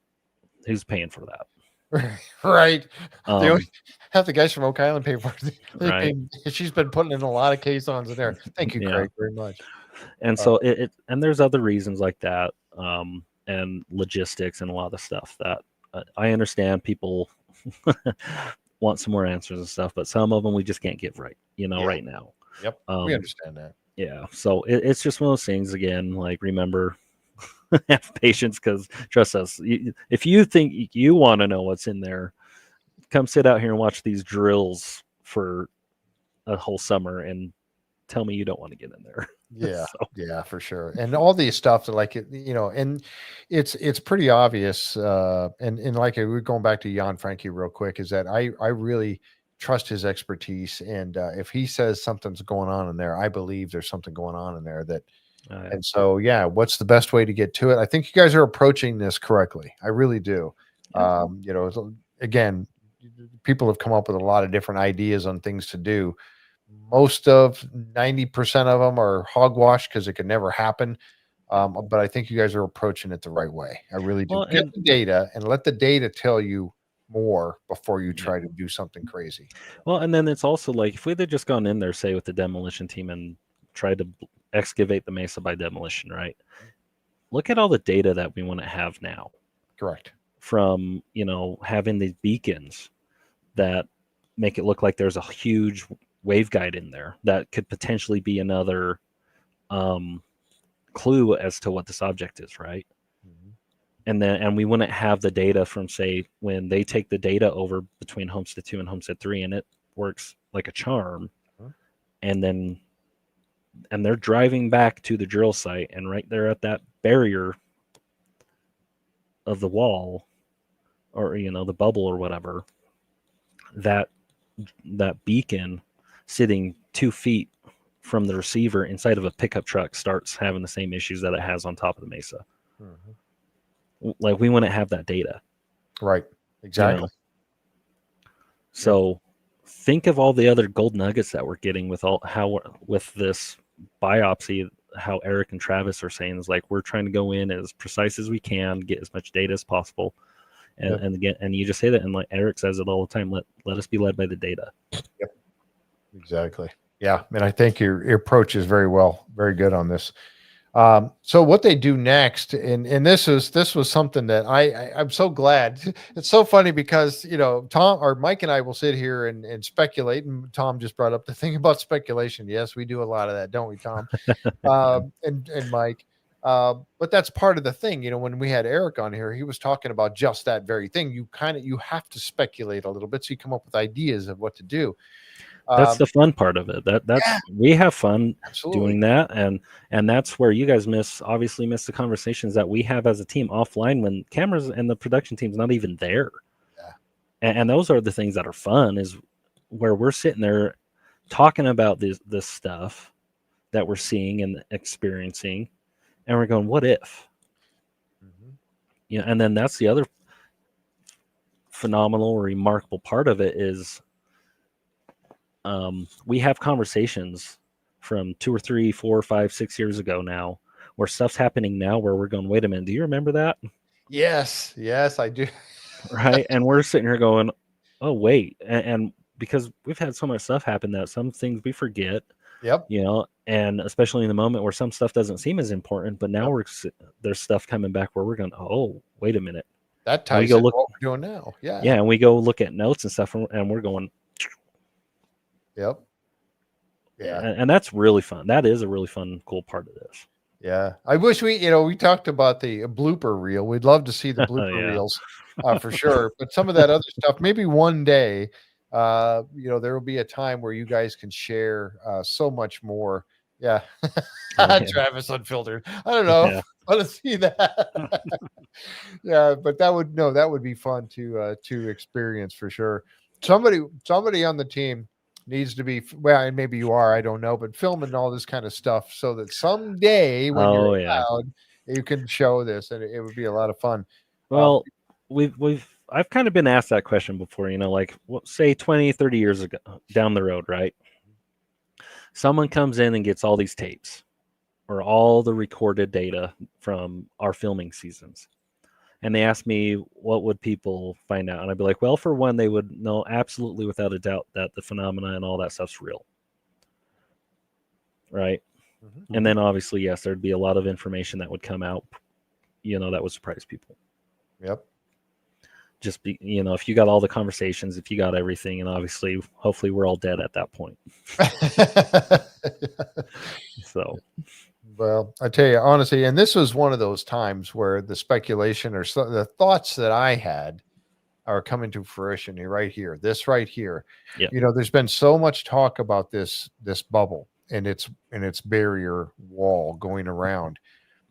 who's paying for that? Right. Have the guys from Oak Island pay for it. Right. She's been putting in a lot of caissons in there. Thank you, Craig, very much. And so and there's other reasons like that, and logistics and a lot of the stuff that I understand people want some more answers and stuff, but some of them we just can't get right, you know, right now. Yep. We understand that. Yeah. So it's just one of those things, again, like, remember, have patience, because trust us, if you think you want to know what's in there, come sit out here and watch these drills for a whole summer and tell me you don't want to get in there. Yeah. Yeah, for sure. And all these stuff that, like, you know, and it's pretty obvious. And like, we're going back to Jan Francke real quick, is that I really trust his expertise. And if he says something's going on in there, I believe there's something going on in there that, and so, yeah, what's the best way to get to it? I think you guys are approaching this correctly. I really do. You know, again, people have come up with a lot of different ideas on things to do. Most of 90% of them are hogwash because it could never happen. But I think you guys are approaching it the right way. I really do. Get the data and let the data tell you more before you try to do something crazy. Well, and then it's also like, if we had just gone in there, say, with the demolition team and tried to excavate the mesa by demolition, right? Look at all the data that we want to have now. Correct. From, you know, having these beacons that make it look like there's a huge waveguide in there that could potentially be another clue as to what this object is, right? And we wouldn't have the data from, say, when they take the data over between Homestead 2 and Homestead 3, and it works like a charm. And they're driving back to the drill site, and right there at that barrier of the wall, or, you know, the bubble or whatever, that beacon sitting 2 feet from the receiver inside of a pickup truck starts having the same issues that it has on top of the Mesa. Like, we wouldn't have that data. Right. Exactly. You know? So think of all the other gold nuggets that we're getting with this biopsy. How Eric and Travis are saying is, like, we're trying to go in as precise as we can, get as much data as possible. And again, and you just say that, and like Eric says it all the time, let us be led by the data. Yep. Exactly. Yeah. And I think your approach is very good on this. So what they do next, and this was something that I'm so glad. It's so funny because, you know, Tom or Mike and I will sit here and speculate. And Tom just brought up the thing about speculation. Yes, we do a lot of that, don't we, Tom? And Mike. But that's part of the thing. You know, when we had Eric on here, he was talking about just that very thing. You have to speculate a little bit so you come up with ideas of what to do. That's the fun part of it. We have fun doing that, and that's where you guys miss the conversations that we have as a team offline when cameras and the production team's not even there. And those are the things that are fun, is where we're sitting there talking about this stuff that we're seeing and experiencing, and we're going, what if? You know, and then that's the other phenomenal or remarkable part of it is we have conversations from 2 or 3, 4, 5, 6 years ago now, where stuff's happening now where we're going, wait a minute, do you remember that? Yes, I do. Right. And we're sitting here going, oh, wait. And because we've had so much stuff happen that some things we forget. Yep. You know, and especially in the moment where some stuff doesn't seem as important, but now there's stuff coming back where we're going, oh, wait a minute. That ties into what we're doing now. Yeah. Yeah. And we go look at notes and stuff, and we're going, yep. Yeah. And that's really fun. That is a really fun, cool part of this. Yeah. I wish we talked about the blooper reel. We'd love to see the blooper reels for sure. But some of that other stuff, maybe one day, there will be a time where you guys can share so much more. Yeah. Travis Unfiltered. I don't know. Yeah. I want to see that. Yeah. But that would be fun to experience for sure. Somebody on the team needs to be, well, and maybe you are, I don't know, but filming all this kind of stuff so that someday when you're allowed, you can show this, and it would be a lot of fun. Well, I've kind of been asked that question before, you know, like say 20, 30 years ago down the road, right? Someone comes in and gets all these tapes or all the recorded data from our filming seasons. And they asked me, what would people find out? And I'd be like, well, for one, they would know absolutely without a doubt that the phenomena and all that stuff's real. Right? Mm-hmm. And then obviously, yes, there'd be a lot of information that would come out, you know, that would surprise people. Yep. Just be, you know, if you got all the conversations, if you got everything, and obviously, hopefully we're all dead at that point. So. Well, I tell you, honestly, and this was one of those times where the speculation or the thoughts that I had are coming to fruition right here. This right here. Yeah. You know, there's been so much talk about this bubble and its barrier wall going around.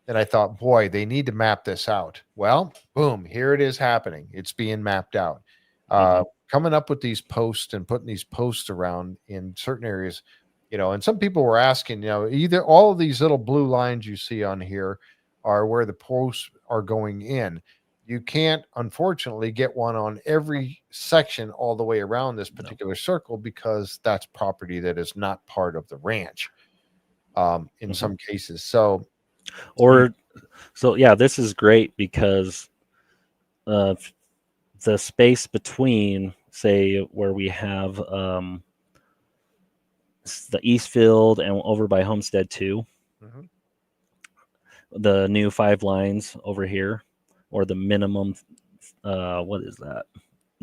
And I thought, boy, they need to map this out. Well, boom, here it is happening. It's being mapped out. Coming up with these posts and putting these posts around in certain areas. You know, and some people were asking, you know, either all of these little blue lines you see on here are where the posts are going in. You can't, unfortunately, get one on every section all the way around this particular circle because that's property that is not part of the ranch in some cases. So, yeah, this is great because the space between, say, where we have the East Field and over by Homestead 2, the new 5 lines over here, or the minimum, what is that?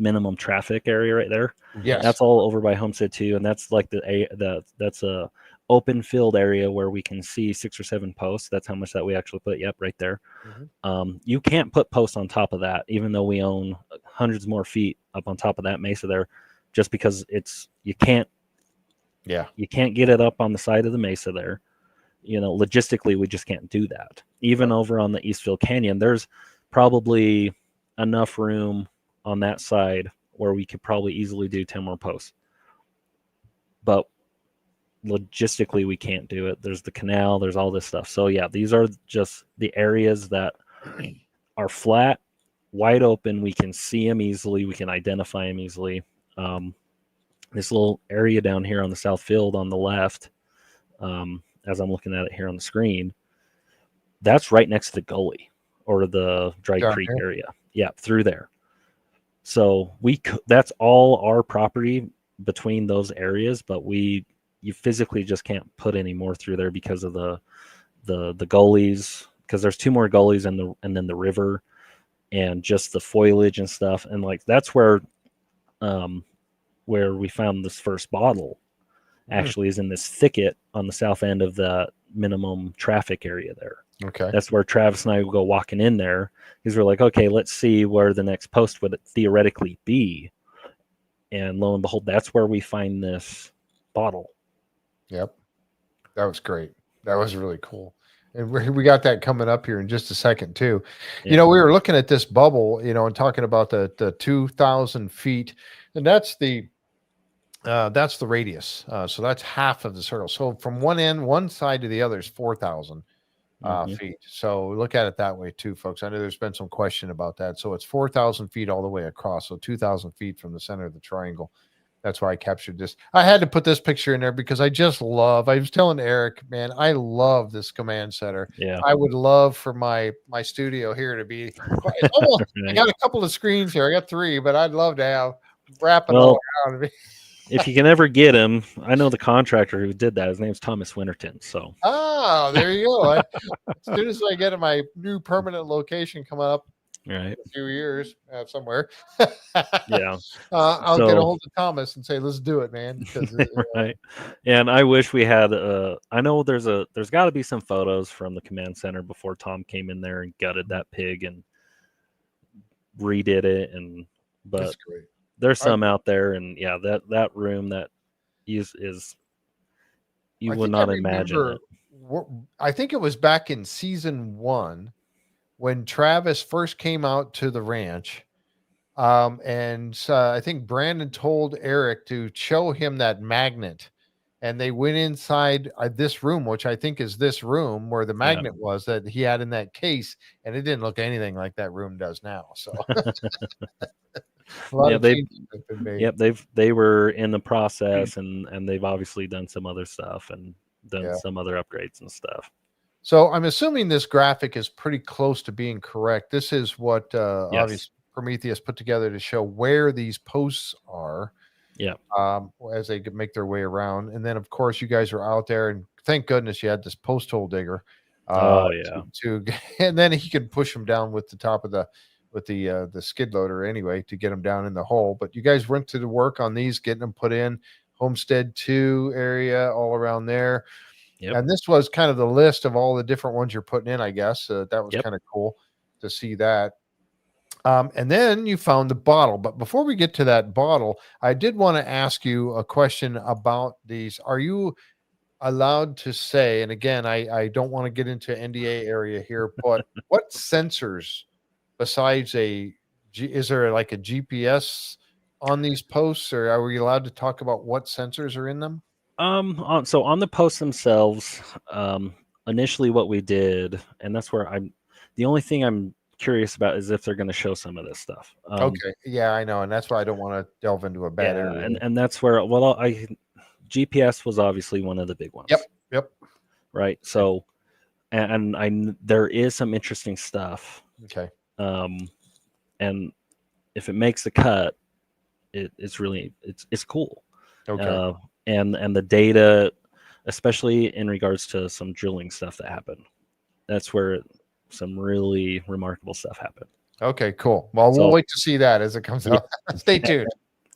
Minimum traffic area right there. Yes, that's all over by Homestead 2, and that's like that's a open field area where we can see 6 or 7 posts. That's how much that we actually put. Yep, right there. You can't put posts on top of that, even though we own hundreds more feet up on top of that mesa there, just because you can't. Yeah, you can't get it up on the side of the mesa there. You know, logistically, we just can't do that. Even over on the Eastfield Canyon, there's probably enough room on that side where we could probably easily do 10 more posts. But logistically we can't do it. There's the canal, there's all this stuff. So yeah, these are just the areas that are flat, wide open. We can see them easily. We can identify them easily. This little area down here on the south field on the left, as I'm looking at it here on the screen, that's right next to the gully or the dry creek area. Yeah, through there. So that's all our property between those areas, but you physically just can't put any more through there because of the gullies, because there's 2 more gullies and then the river and just the foliage and stuff. And like that's where we found this first bottle actually is in this thicket on the south end of the minimum traffic area there. Okay. That's where Travis and I will go walking in there, because we're like, okay, let's see where the next post would theoretically be. And lo and behold, that's where we find this bottle. Yep. That was great. That was really cool. And we got that coming up here in just a second too. Yeah. You know, we were looking at this bubble, you know, and talking about the 2,000 feet, and that's the radius. So that's half of the circle. So from one side to the other is 4,000 feet. So look at it that way too, folks. I know there's been some question about that. So it's 4,000 feet all the way across. So 2,000 feet from the center of the triangle. That's why I captured this. I had to put this picture in there because I was telling Eric, man, I love this command center. Yeah. I would love for my studio here to be, it's almost, I got a couple of screens here. I got 3, but I'd love to have wrapping all around. If you can ever get him, I know the contractor who did that. His name's Thomas Winterton. So, there you go. As soon as I get my new permanent location coming up, right, a few years somewhere, yeah, I'll get a hold of Thomas and say, "Let's do it, man." Right. And I wish we had. I know there's got to be some photos from the command center before Tom came in there and gutted that pig and redid it, but. That's great. There's some out there, and yeah, that room that is you would not imagine it. I think it was back in season 1 when Travis first came out to the ranch, and I think Brandon told Eric to show him that magnet, and they went inside this room, which I think is this room where the magnet was that he had in that case, and it didn't look anything like that room does now. So. They were in the process, and they've obviously done some other stuff and done some other upgrades and stuff. So I'm assuming this graphic is pretty close to being correct. This is what obviously Prometheus put together to show where these posts are. Yeah. As they make their way around, and then of course you guys are out there, and thank goodness you had this post hole digger. And then he could push them down with the top of the skid loader anyway to get them down in the hole. But you guys went to the work on these, getting them put in Homestead 2 area all around there. Yep. And this was kind of the list of all the different ones you're putting in, I guess. That was kind of cool to see that. And then you found the bottle. But before we get to that bottle, I did want to ask you a question about these. Are you allowed to say, and again, I don't want to get into NDA area here, but what sensors besides is there like a GPS on these posts, or are we allowed to talk about what sensors are in them? So on the posts themselves, initially what we did, and that's where the only thing I'm curious about is if they're going to show some of this stuff. Okay. Yeah, I know. And that's why I don't want to delve into a bad area. And that's where, GPS was obviously one of the big ones. Yep. Right. So, and there is some interesting stuff. Okay. And if it makes the cut, it's really cool. Okay. And the data, especially in regards to some drilling stuff that happened, that's where some really remarkable stuff happened. Okay, cool. Well, we'll wait to see that as it comes out. Stay tuned.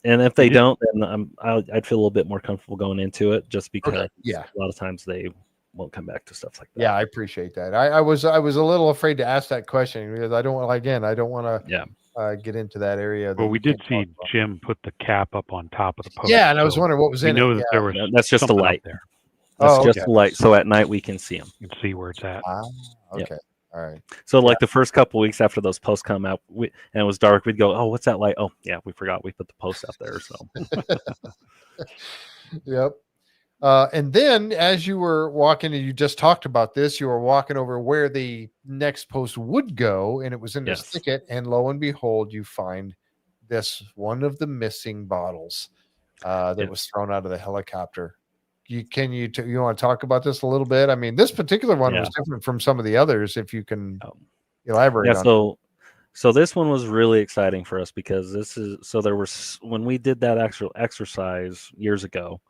And if they don't, then I'd feel a little bit more comfortable going into it, just because a lot of times they won't come back to stuff like that. Yeah, I appreciate that. I was a little afraid to ask that question because I don't want to get into that area. Well, we did see Jim put the cap up on top of the post. Yeah, and I was wondering what was in it. That there was that's just the light there. That's just the light. So at night we can see them. You can see where it's at. Okay. Yep. All right. So like the first couple weeks after those posts come out, and it was dark, we'd go, "Oh, what's that light? Oh, yeah, we forgot we put the post out there." So. Yep. And then as you were walking, and you just talked about this, you were walking over where the next post would go, and it was in this thicket, and lo and behold, you find this one of the missing bottles that was thrown out of the helicopter. You want to talk about this a little bit? I mean, this particular one was different from some of the others. If you can elaborate on it. So this one was really exciting for us because when we did that actual exercise years ago,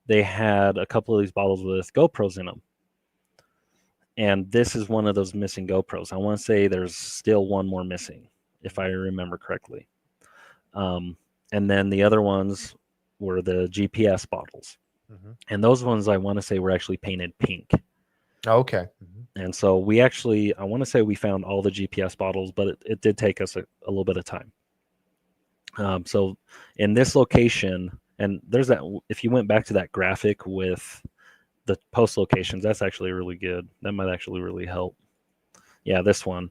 they had a couple of these bottles with GoPros in them. And this is one of those missing GoPros. I want to say there's still one more missing, if I remember correctly. And then the other ones were the GPS bottles. Mm-hmm. And those ones I want to say were actually painted pink. Okay. Mm-hmm. And so I want to say we found all the GPS bottles, but it did take us a little bit of time. So in this location, and there's that, if you went back to that graphic with the post locations, that's actually really good. That might actually really help. Yeah, this one.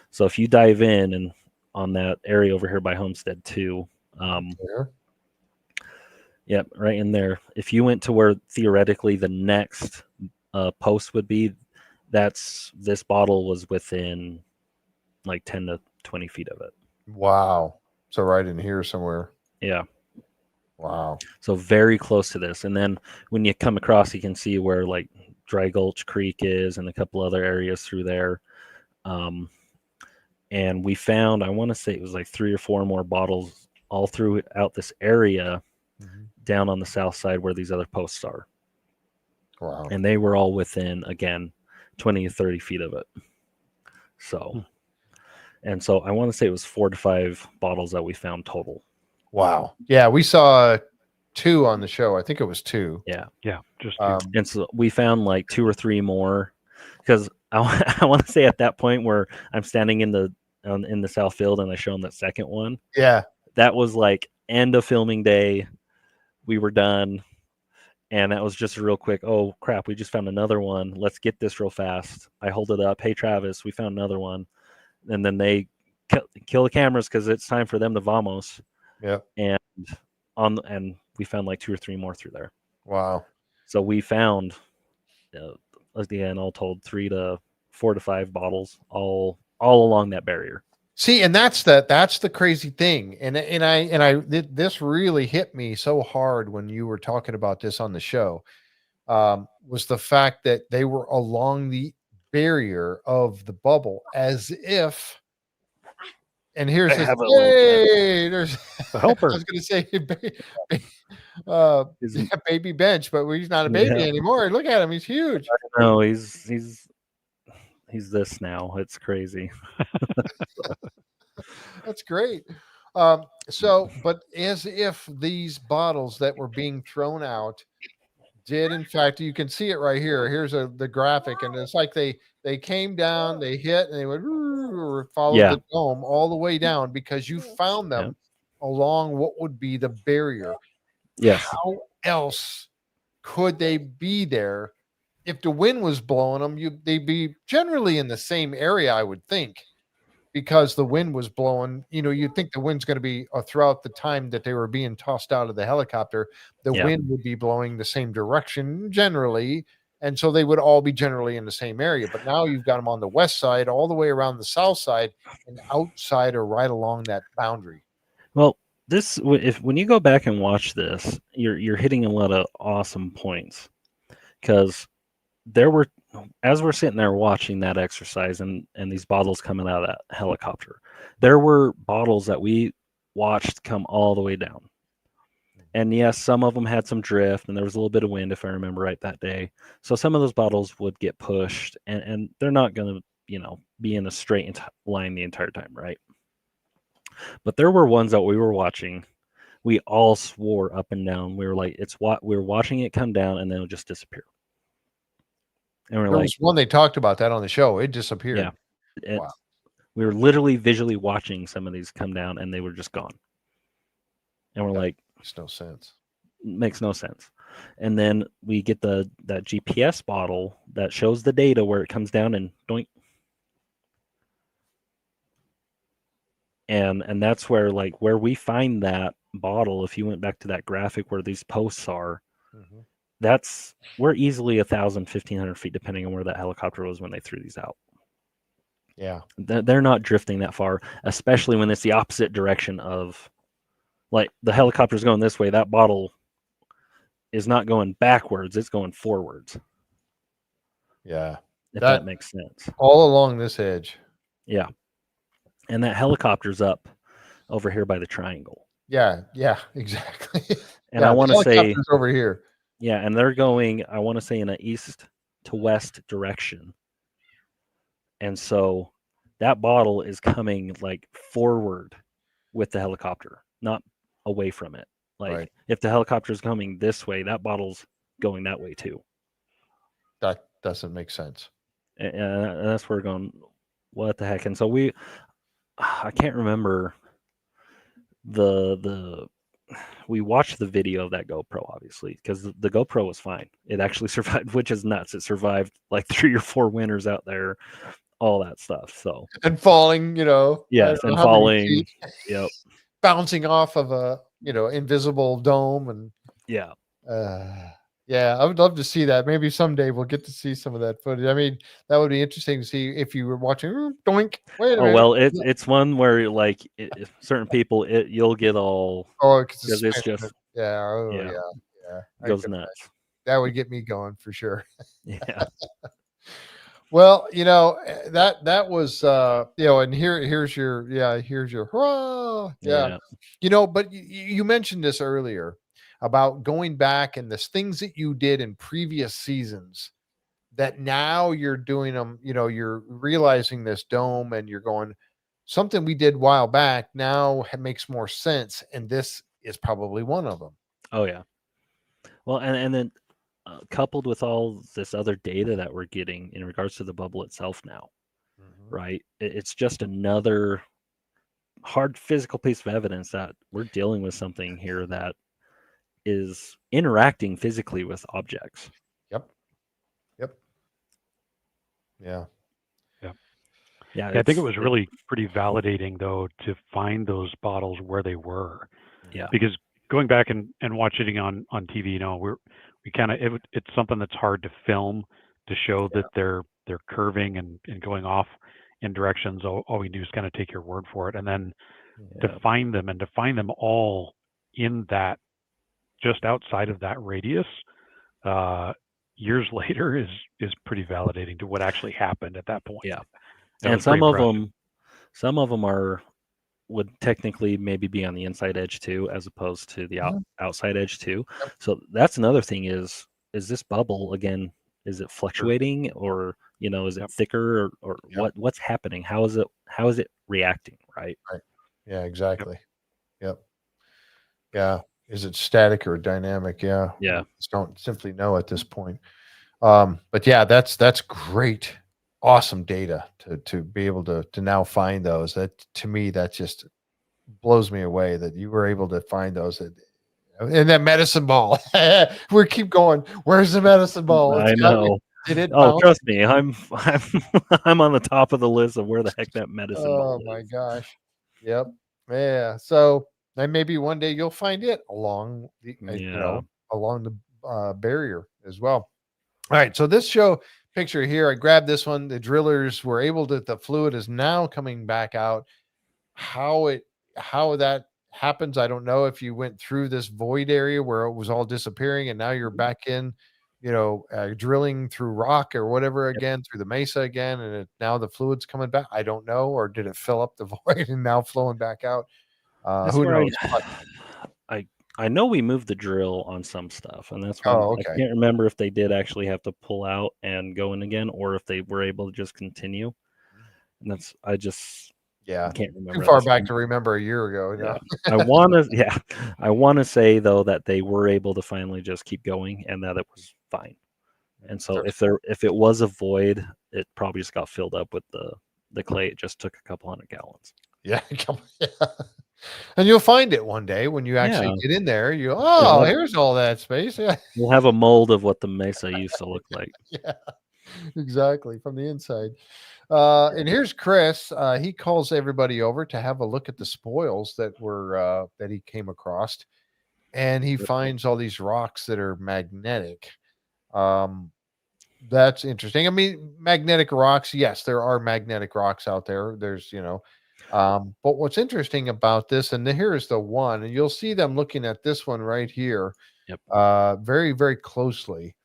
So if you dive in and on that area over here by Homestead 2, yep, right in there. If you went to where theoretically the next post would be, this bottle was within like 10 to 20 feet of it. Wow. So right in here somewhere. Yeah. Wow. So very close to this. And then when you come across, you can see where like Dry Gulch Creek is and a couple other areas through there. And we found, I want to say it was like 3 or 4 more bottles all throughout this area down on the south side where these other posts are. Wow. And they were all within, again, 20 to 30 feet of it. So, and so I want to say it was 4 to 5 bottles that we found total. Wow. Yeah, we saw 2 on the show. I think it was 2. Yeah. Yeah. Just and so we found like 2 or 3 more because I want to say at that point where I'm standing in the south field and I show them that second one. Yeah. That was like end of filming day. We were done. And that was just a real quick, oh crap, we just found another one. Let's get this real fast. I hold it up. Hey, Travis, we found another one. And then they kill the cameras because it's time for them to vamos. Yeah. And we found like 2 or 3 more through there. Wow. So we found, again, all told 3 to 4 to 5 bottles all along that barrier. See, and that's the crazy thing. And this really hit me so hard when you were talking about this on the show, was the fact that they were along the barrier of the bubble as if, and here's this, hey, there's a helper. I was going to say baby bench, but he's not a baby anymore. Look at him. He's huge. No, he's this now. It's crazy. That's great. But as if these bottles that were being thrown out did, in fact, you can see it right here. Here's the graphic, and it's like they came down, they hit, and they would follow the dome all the way down because you found them along what would be the barrier. Yes. How else could they be there? If the wind was blowing them, they'd be generally in the same area, I would think, because the wind was blowing. You'd think the wind's going to be throughout the time that they were being tossed out of the helicopter, the wind would be blowing the same direction generally. And so they would all be generally in the same area. But now you've got them on the west side, all the way around the south side, and outside or right along that boundary. Well, when you go back and watch this, you're hitting a lot of awesome points, because as we're sitting there watching that exercise and these bottles coming out of that helicopter, there were bottles that we watched come all the way down. And yes, some of them had some drift and there was a little bit of wind, if I remember right, that day. So some of those bottles would get pushed and they're not going to, be in a straight line the entire time, right? But there were ones that we were watching. We all swore up and down. We were like, we were watching it come down and then it would just disappear. And there was one they talked about that on the show. It disappeared. Yeah. Wow. We were literally visually watching some of these come down and they were just gone. And we're like, makes no sense. Makes no sense. And then we get that GPS bottle that shows the data where it comes down and doink. And that's where we find that bottle. If you went back to that graphic where these posts are, we're easily 1,000, 1,500 feet, depending on where that helicopter was when they threw these out. Yeah. They're not drifting that far, especially when it's the opposite direction of, like, the helicopter's going this way. That bottle is not going backwards. It's going forwards. Yeah. If that makes sense. All along this edge. Yeah. And that helicopter's up over here by the triangle. Yeah. Yeah, exactly. And I want to say over here. Yeah. And they're going, I want to say, in an east to west direction. And so that bottle is coming like forward with the helicopter, not away from it. Like if the helicopter is coming this way, that bottle's going that way too. That doesn't make sense. And that's where we're going, what the heck? And so I can't remember we watched the video of that GoPro, obviously, because the GoPro was fine. It actually survived, which is nuts. It survived like 3 or 4 winters out there, all that stuff. So and falling, yes, and falling, yep, bouncing off of a invisible dome, and yeah. Yeah, I would love to see that. Maybe someday we'll get to see some of that footage. I mean, that would be interesting to see if you were watching. Doink! Wait a minute. Well, it's one where like certain people, you'll get all because it's just yeah, goes nuts. That would get me going for sure. Yeah. Well, that was and here's your hurrah. Yeah. But you mentioned this earlier about going back and the things that you did in previous seasons that now you're doing them, you're realizing this dome and you're going, something we did a while back now makes more sense. And this is probably one of them. Oh yeah. Well, and then coupled with all this other data that we're getting in regards to the bubble itself now, right? It's just another hard physical piece of evidence that we're dealing with something here that is interacting physically with objects. Yep. Yeah. I think it was really pretty validating, though, to find those bottles where they were. Yeah. Because going back and watching on TV, we kind of it's something that's hard to film to show that they're curving and going off in directions. All we do is kind of take your word for it, and then to find them all in that, just outside of that radius, years later is pretty validating to what actually happened at that point. Yeah, and some of them would technically maybe be on the inside edge too, as opposed to the outside edge too. Yep. So that's another thing is this bubble again? Is it fluctuating, or is it thicker, or what's happening? How is it reacting? Right. Yeah. Exactly. Yep. Yeah. Is it static or dynamic? Yeah. Yeah. Just don't simply know at this point. But yeah, that's great. Awesome data to be able to now find those. That, to me, that just blows me away that you were able to find those. And that medicine ball. We keep going. Where's the medicine ball? I know. Trust me, I'm on the top of the list of where the heck that medicine ball is. Oh my gosh. Yep. Yeah. So and maybe one day you'll find it along the along the barrier as well. All right. So this picture here, I grabbed this one. The drillers were able to. The fluid is now coming back out. How that happens, I don't know. If you went through this void area where it was all disappearing, and now you're back in, drilling through rock or whatever again, through the mesa again, and now the fluid's coming back. I don't know. Or did it fill up the void and now flowing back out? Who knows? I know we moved the drill on some stuff, and that's why I can't remember if they did actually have to pull out and go in again, or if they were able to just continue. And I can't remember. Too far back to remember a year ago. I want to say though that they were able to finally just keep going, and that it was fine. And so if it was a void, it probably just got filled up with the clay. It just took a couple hundred gallons. Yeah. And you'll find it one day when you actually get in there. Here's all that space. Yeah. We'll have a mold of what the Mesa used to look like. Yeah, exactly, from the inside. And here's Chris. He calls everybody over to have a look at the spoils that he came across. and he finds all these rocks that are magnetic. That's interesting. I mean, magnetic rocks, yes, there are magnetic rocks out there. There's, but what's interesting about this, and here is the one, and you'll see them looking at this one right here, Yep. very, very closely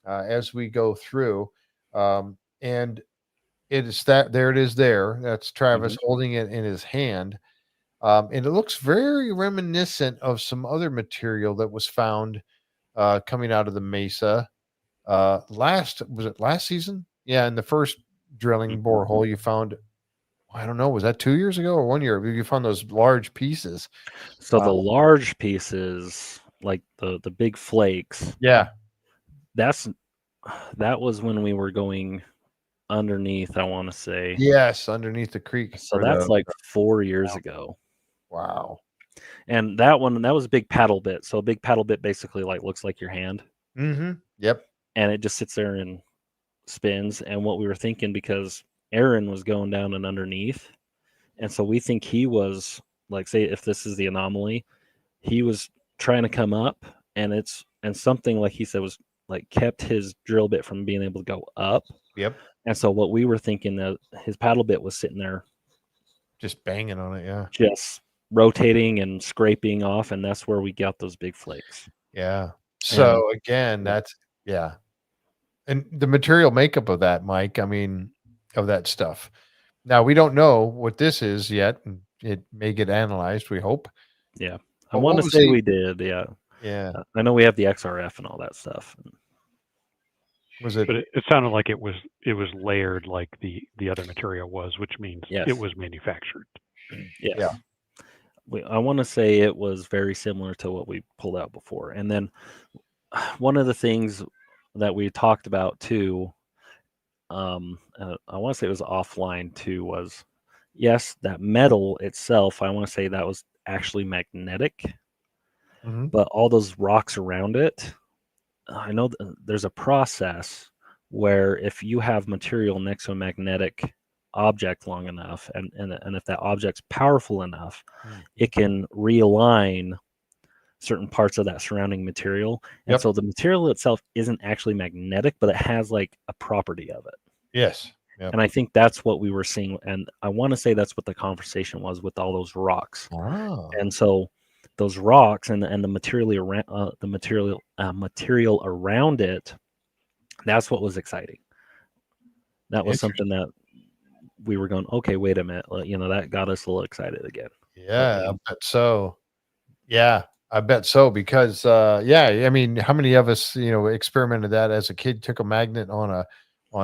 as we go through. And it is there it is there. That's Travis holding it in his hand. And it looks very reminiscent of some other material that was found coming out of the Mesa. Was it last season? Yeah, in the first drilling borehole, you found, I don't know, was that 2 years ago or 1 year? You found those large pieces. So the large pieces, like the big flakes, yeah, that was when we were going underneath, I want to say. Yes, underneath the creek. So that's like 4 years ago. Wow. And that was a big paddle bit. So a big paddle bit basically like looks like your hand. Mm-hmm. Yep. And it just sits there and spins. And what we were thinking, because Aaron was going down and underneath, and so we think he was, like, say if this is the anomaly, he was trying to come up, and something, like he said, was like kept his drill bit from being able to go up. Yep. And so what we were thinking, that his paddle bit was sitting there just banging on it. Yeah. Just rotating and scraping off, and that's where we got those big flakes. Yeah. So again, that's and the material makeup of that, Mike, I mean, of that stuff. Now, we don't know what this is yet. It may get analyzed, we hope. Yeah. I want to say we did. Yeah. Yeah. I know we have the XRF and all that stuff. Was it? But it sounded like it was layered like the other material was, which means it was manufactured. Yes. Yeah. I want to say it was very similar to what we pulled out before. And then one of the things that we talked about too, I want to say it was offline too, was yes, that metal itself, I want to say that was actually magnetic, but all those rocks around it, I know there's a process where if you have material next to a magnetic object long enough, and if that object's powerful enough, it can realign certain parts of that surrounding material. And so the material itself isn't actually magnetic, but it has like a property of it. Yes. Yep. And I think that's what we were seeing, and I want to say that's what the conversation was with all those rocks. And so those rocks and the material around material around it, that's what was exciting. That was something that we were going, okay, wait a minute, that got us a little excited again. Yeah, I bet so. Yeah, I bet so, because I mean, how many of us experimented that as a kid? Took a magnet on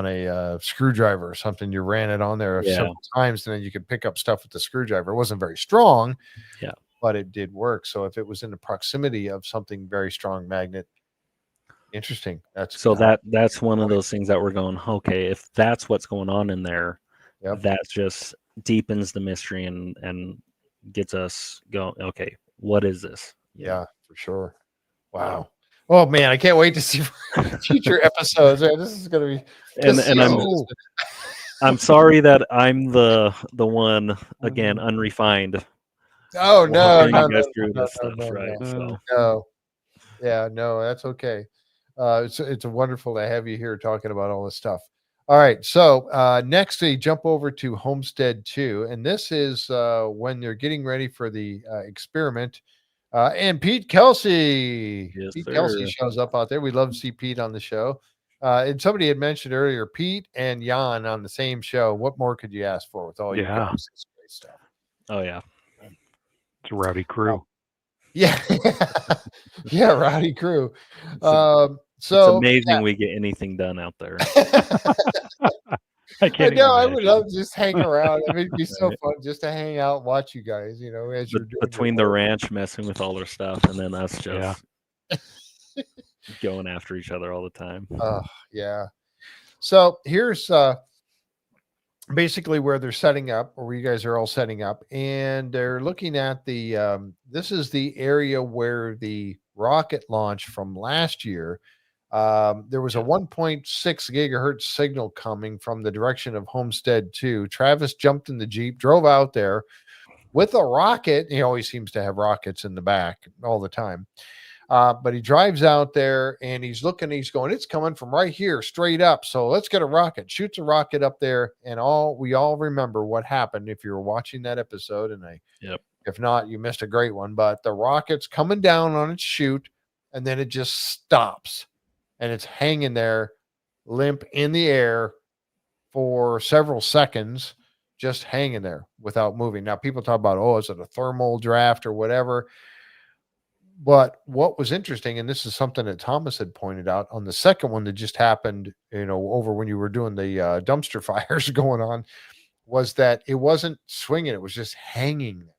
a screwdriver or something, you ran it on there several times, and then you could pick up stuff with the screwdriver. It wasn't very strong, but it did work. So if it was in the proximity of something very strong magnet, interesting. That's one of those things that we're going, okay, if that's what's going on in there, that just deepens the mystery and gets us going, okay, what is this? Yeah, for sure. Wow. Oh man, I can't wait to see future episodes. This is gonna be I'm sorry that I'm the one again, unrefined. Oh no, Yeah, no, that's okay. It's wonderful to have you here talking about all this stuff. All right, so next we jump over to Homestead 2, and this is when they're getting ready for the experiment. And Pete Kelsey. Pete Kelsey shows up out there. We love to see Pete on the show. And somebody had mentioned earlier, Pete and Jan on the same show. What more could you ask for with all you guys? This great stuff. Oh yeah, it's a rowdy crew. Yeah, yeah, rowdy crew. So it's amazing we get anything done out there. I know. I would love to just hang around. I mean, it'd be so fun just to hang out, and watch you guys. As you're doing between the ranch, messing with all their stuff, and then us just going after each other all the time. Yeah. So here's basically where they're setting up, or where you guys are all setting up, and they're looking at the. This is the area where the rocket launch from last year. There was a 1.6 gigahertz signal coming from the direction of Homestead 2. Travis jumped in the Jeep, drove out there, with a rocket. He always seems to have rockets in the back all the time. But he drives out there and he's looking, he's going, it's coming from right here, straight up. So let's get a rocket, shoots a rocket up there. And we all remember what happened if you were watching that episode. And if not, you missed a great one. But the rocket's coming down on its chute and then it just stops and it's hanging there limp in the air for several seconds, just hanging there without moving. Now people talk about, oh, is it a thermal draft or whatever? But what was interesting, and this is something that Thomas had pointed out on the second one that just happened, over when you were doing the dumpster fires going on, was that it wasn't swinging. It was just hanging there.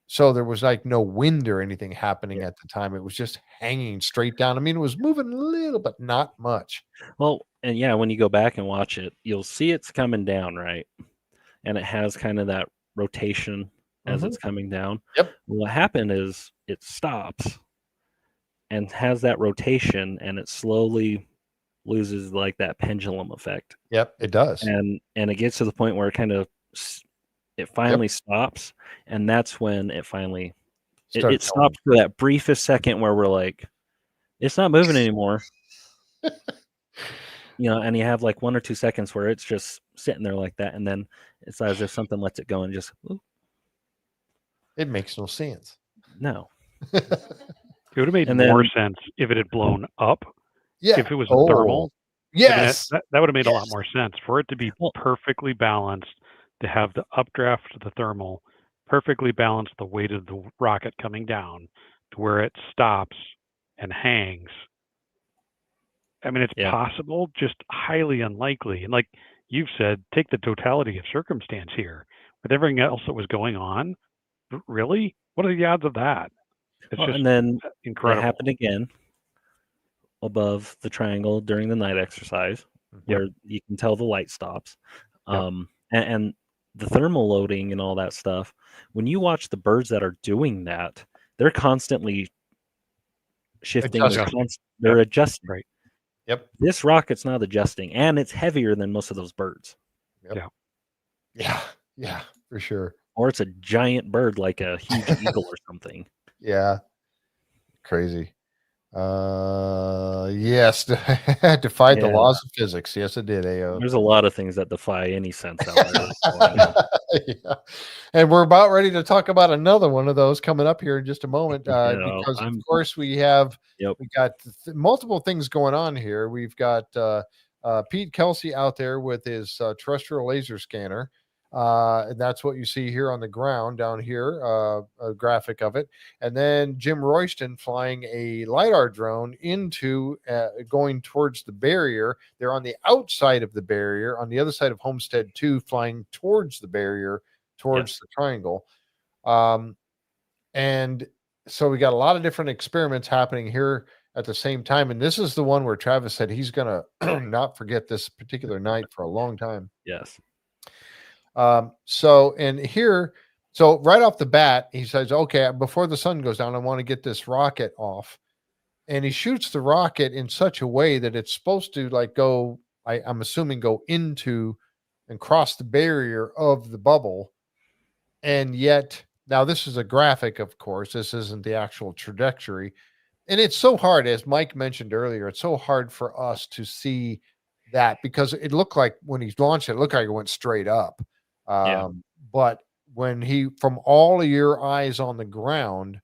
So there was like no wind or anything happening at the time. It was just hanging straight down. I mean, it was moving a little, but not much. Well, and when you go back and watch it, you'll see it's coming down, right? And it has kind of that rotation as it's coming down. Yep. What happened is it stops and has that rotation, and it slowly loses like that pendulum effect. Yep, it does. And it gets to the point where it finally stops, and that's when it finally it stops for that briefest second where we're like, it's not moving anymore. And you have like 1 or 2 seconds where it's just sitting there like that, and then it's as if something lets it go and just. Ooh. It makes no sense. No. It would have made more sense if it had blown up. Yeah. If it was thermal. Yes. I mean, that would have made a lot more sense. For it to be perfectly balanced, to have the updraft of the thermal perfectly balance the weight of the rocket coming down to where it stops and hangs. I mean, it's possible, just highly unlikely. And like you've said, take the totality of circumstance here. With everything else that was going on, really? What are the odds of that? It's just and then incredible. It happened again above the triangle during the night exercise, where you can tell the light stops. And the thermal loading and all that stuff, when you watch the birds that are doing that, they're constantly shifting. They're adjusting. Right. Yep. This rocket's not adjusting, and it's heavier than most of those birds. Yep. Yeah, for sure. Or it's a giant bird like a huge eagle or something. Yeah. Crazy. Yes. Defied the laws of physics. Yes, it did, AO. There's a lot of things that defy any sense out there. Yeah. And we're about ready to talk about another one of those coming up here in just a moment. Because of course we got multiple things going on here. We've got Pete Kelsey out there with his terrestrial laser scanner. And that's what you see here on the ground down here, a graphic of it. And then Jim Royston flying a LiDAR drone into going towards the barrier. They're on the outside of the barrier, on the other side of Homestead 2, flying towards the barrier, towards the triangle. And so we got a lot of different experiments happening here at the same time. And this is the one where Travis said he's going to not forget this particular night for a long time. Yes. So right off the bat, he says, okay, before the sun goes down, I want to get this rocket off. And he shoots the rocket in such a way that it's supposed to like go, I'm assuming go into and cross the barrier of the bubble. And yet now this is a graphic, of course, this isn't the actual trajectory. And it's so hard, as Mike mentioned earlier, it's so hard for us to see that because it looked like when he launched it looked like it went straight up. But when from all of your eyes on the ground,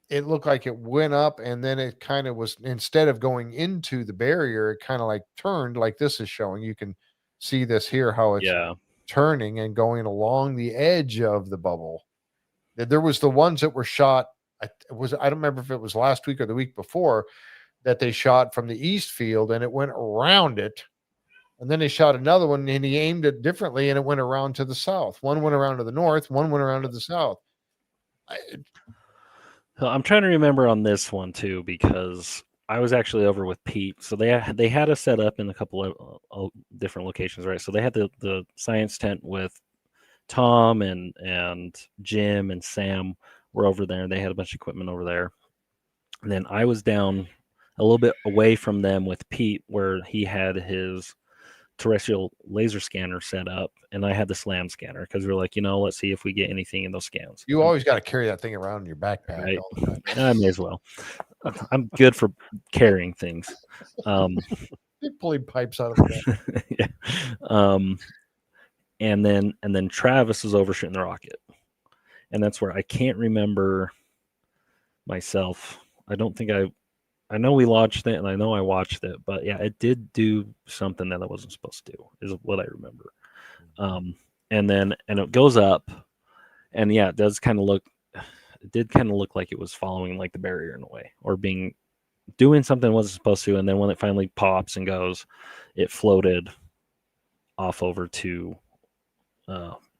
it looked like it went up and then it kind of was, instead of going into the barrier, it kind of like turned like this is showing. You can see this here, how it's turning and going along the edge of the bubble. There was the ones that were shot. I don't remember if it was last week or the week before that they shot from the east field and it went around it. And then they shot another one and he aimed it differently and it went around to the south. One went around to the north, one went around to the south. I'm trying to remember on this one too, because I was actually over with Pete. So they had us set up in a couple of different locations, right? So they had the science tent with Tom and Jim and Sam were over there. They had a bunch of equipment over there. And then I was down a little bit away from them with Pete, where he had his terrestrial laser scanner set up, and I had the SLAM scanner because we were like, let's see if we get anything in those scans. You always got to carry that thing around in your backpack. Right. All the time. I may as well. I'm good for carrying things. They're pulling pipes out of the yeah. And then Travis was overshooting the rocket, and that's where I can't remember myself. I don't think I know we launched it, and I know I watched it, but yeah, it did do something that it wasn't supposed to do, is what I remember. And it goes up, and yeah, it did kind of look like it was following like the barrier in a way, or doing something it wasn't supposed to. And then when it finally pops and goes, it floated off over to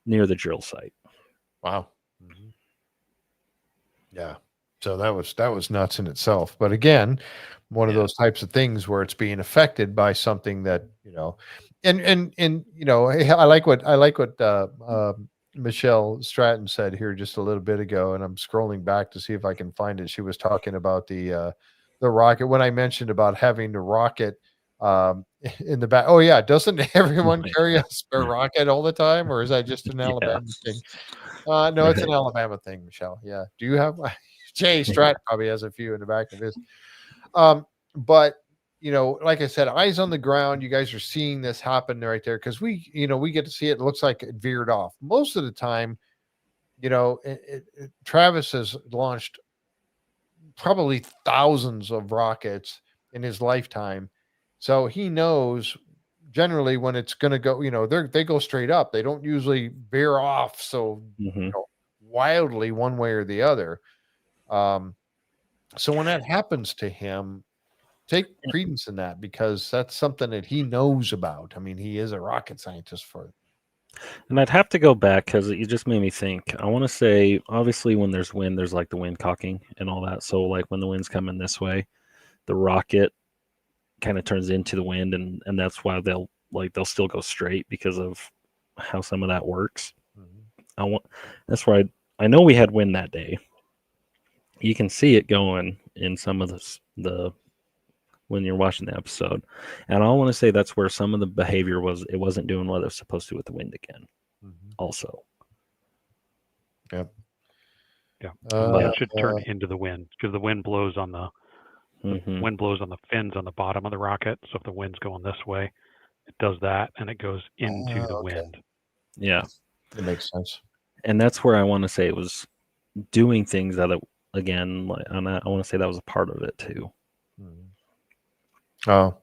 near the drill site. Wow. Mm-hmm. Yeah. So that was nuts in itself. But again, one of those types of things where it's being affected by something that, and I like what Michelle Stratton said here just a little bit ago, and I'm scrolling back to see if I can find it. She was talking about the rocket when I mentioned about having the rocket in the back. Oh yeah, doesn't everyone carry a spare rocket all the time, or is that just an Alabama thing? No, it's an Alabama thing, Michelle. Yeah. Do you have? Jay Stratton probably has a few in the back of his. But like I said, eyes on the ground. You guys are seeing this happen right there because we get to see it. It looks like it veered off. Most of the time, Travis has launched probably thousands of rockets in his lifetime, so he knows generally when it's going to go. They go straight up. They don't usually veer off so wildly one way or the other. So when that happens to him, take credence in that, because that's something that he knows about. I mean, he is a rocket scientist for it. And I'd have to go back because you just made me think. I want to say, obviously, when there's wind, there's like the wind cocking and all that. So like when the wind's coming this way, the rocket kind of turns into the wind, and that's why they'll still go straight because of how some of that works. Mm-hmm. That's why I know we had wind that day. You can see it going in some of the when you're watching the episode, and I want to say that's where some of the behavior was. It wasn't doing what it was supposed to with the wind again. Mm-hmm. Also, yeah. But it should turn into the wind because the wind blows on the wind blows on the fins on the bottom of the rocket. So if the wind's going this way, it does that, and it goes into the wind. Yeah, it makes sense. And that's where I want to say it was doing things that it. Again, I want to say that was a part of it too. Oh,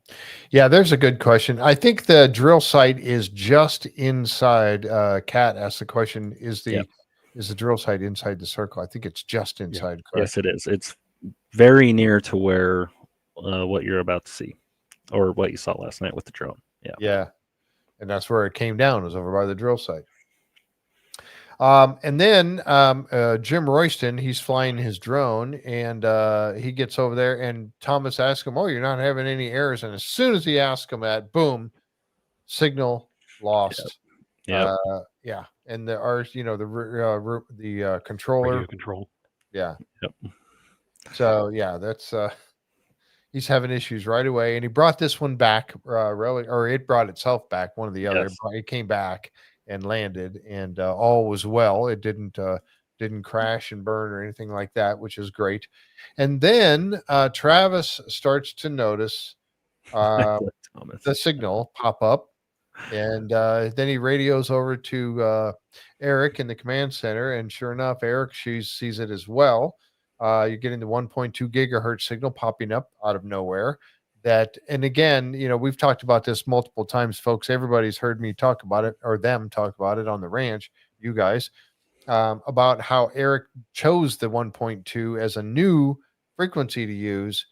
yeah. There's a good question. I think the drill site is just inside. Kat asked the question: Is the drill site inside the circle? I think it's just inside. Yeah. Yes, it is. It's very near to where what you're about to see, or what you saw last night with the drone. Yeah, and that's where it came down. Was over by the drill site. And then Jim Royston, he's flying his drone, and he gets over there, and Thomas asks him, "Oh, you're not having any errors?" And as soon as he asks him that, boom, signal lost. Yeah. And the controller radio control. Yeah. Yep. So yeah, that's he's having issues right away, and he brought this one back, or it brought itself back. One or the other. Yes. It came back and landed, and all was well. It didn't crash and burn or anything like that, which is great. And then Travis starts to notice the signal pop up, and then he radios over to Eric in the command center, and sure enough, Eric sees it as well. You're getting the 1.2 gigahertz signal popping up out of nowhere. And again, we've talked about this multiple times, folks. Everybody's heard me talk about it, or them talk about it on the ranch, you guys, about how Eric chose the 1.2 as a new frequency to use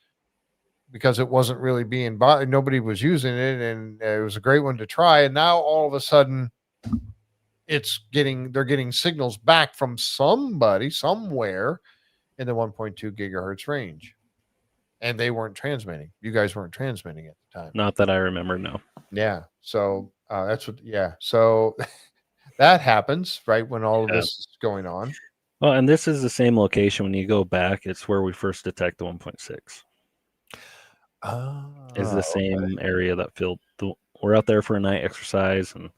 because it wasn't really being bought. Nobody was using it, and it was a great one to try. And now all of a sudden they're getting signals back from somebody somewhere in the 1.2 gigahertz range. And they weren't transmitting. You guys weren't transmitting at the time. Not that I remember, no. Yeah. So that's what, So that happens, right, when all of this is going on. Well, and this is the same location. When you go back, it's where we first detect the 1.6. Is the same area that filled we're out there for a night exercise, and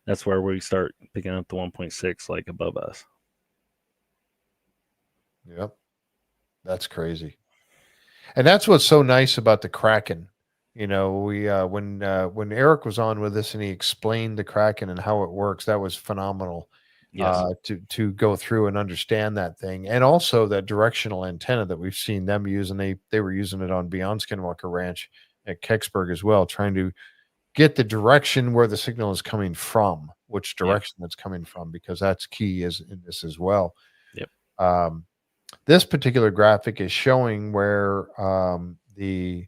that's where we start picking up the 1.6 like above us. Yep. That's crazy. And that's what's so nice about the Kraken. We when Eric was on with us and he explained the Kraken and how it works, that was phenomenal. Yes. To go through and understand that thing, and also that directional antenna that we've seen them use, and they were using it on Beyond Skinwalker Ranch at Kecksburg as well, trying to get the direction where the signal is coming from, which direction it's coming from, because that's key is in this as well. Yep. This particular graphic is showing where the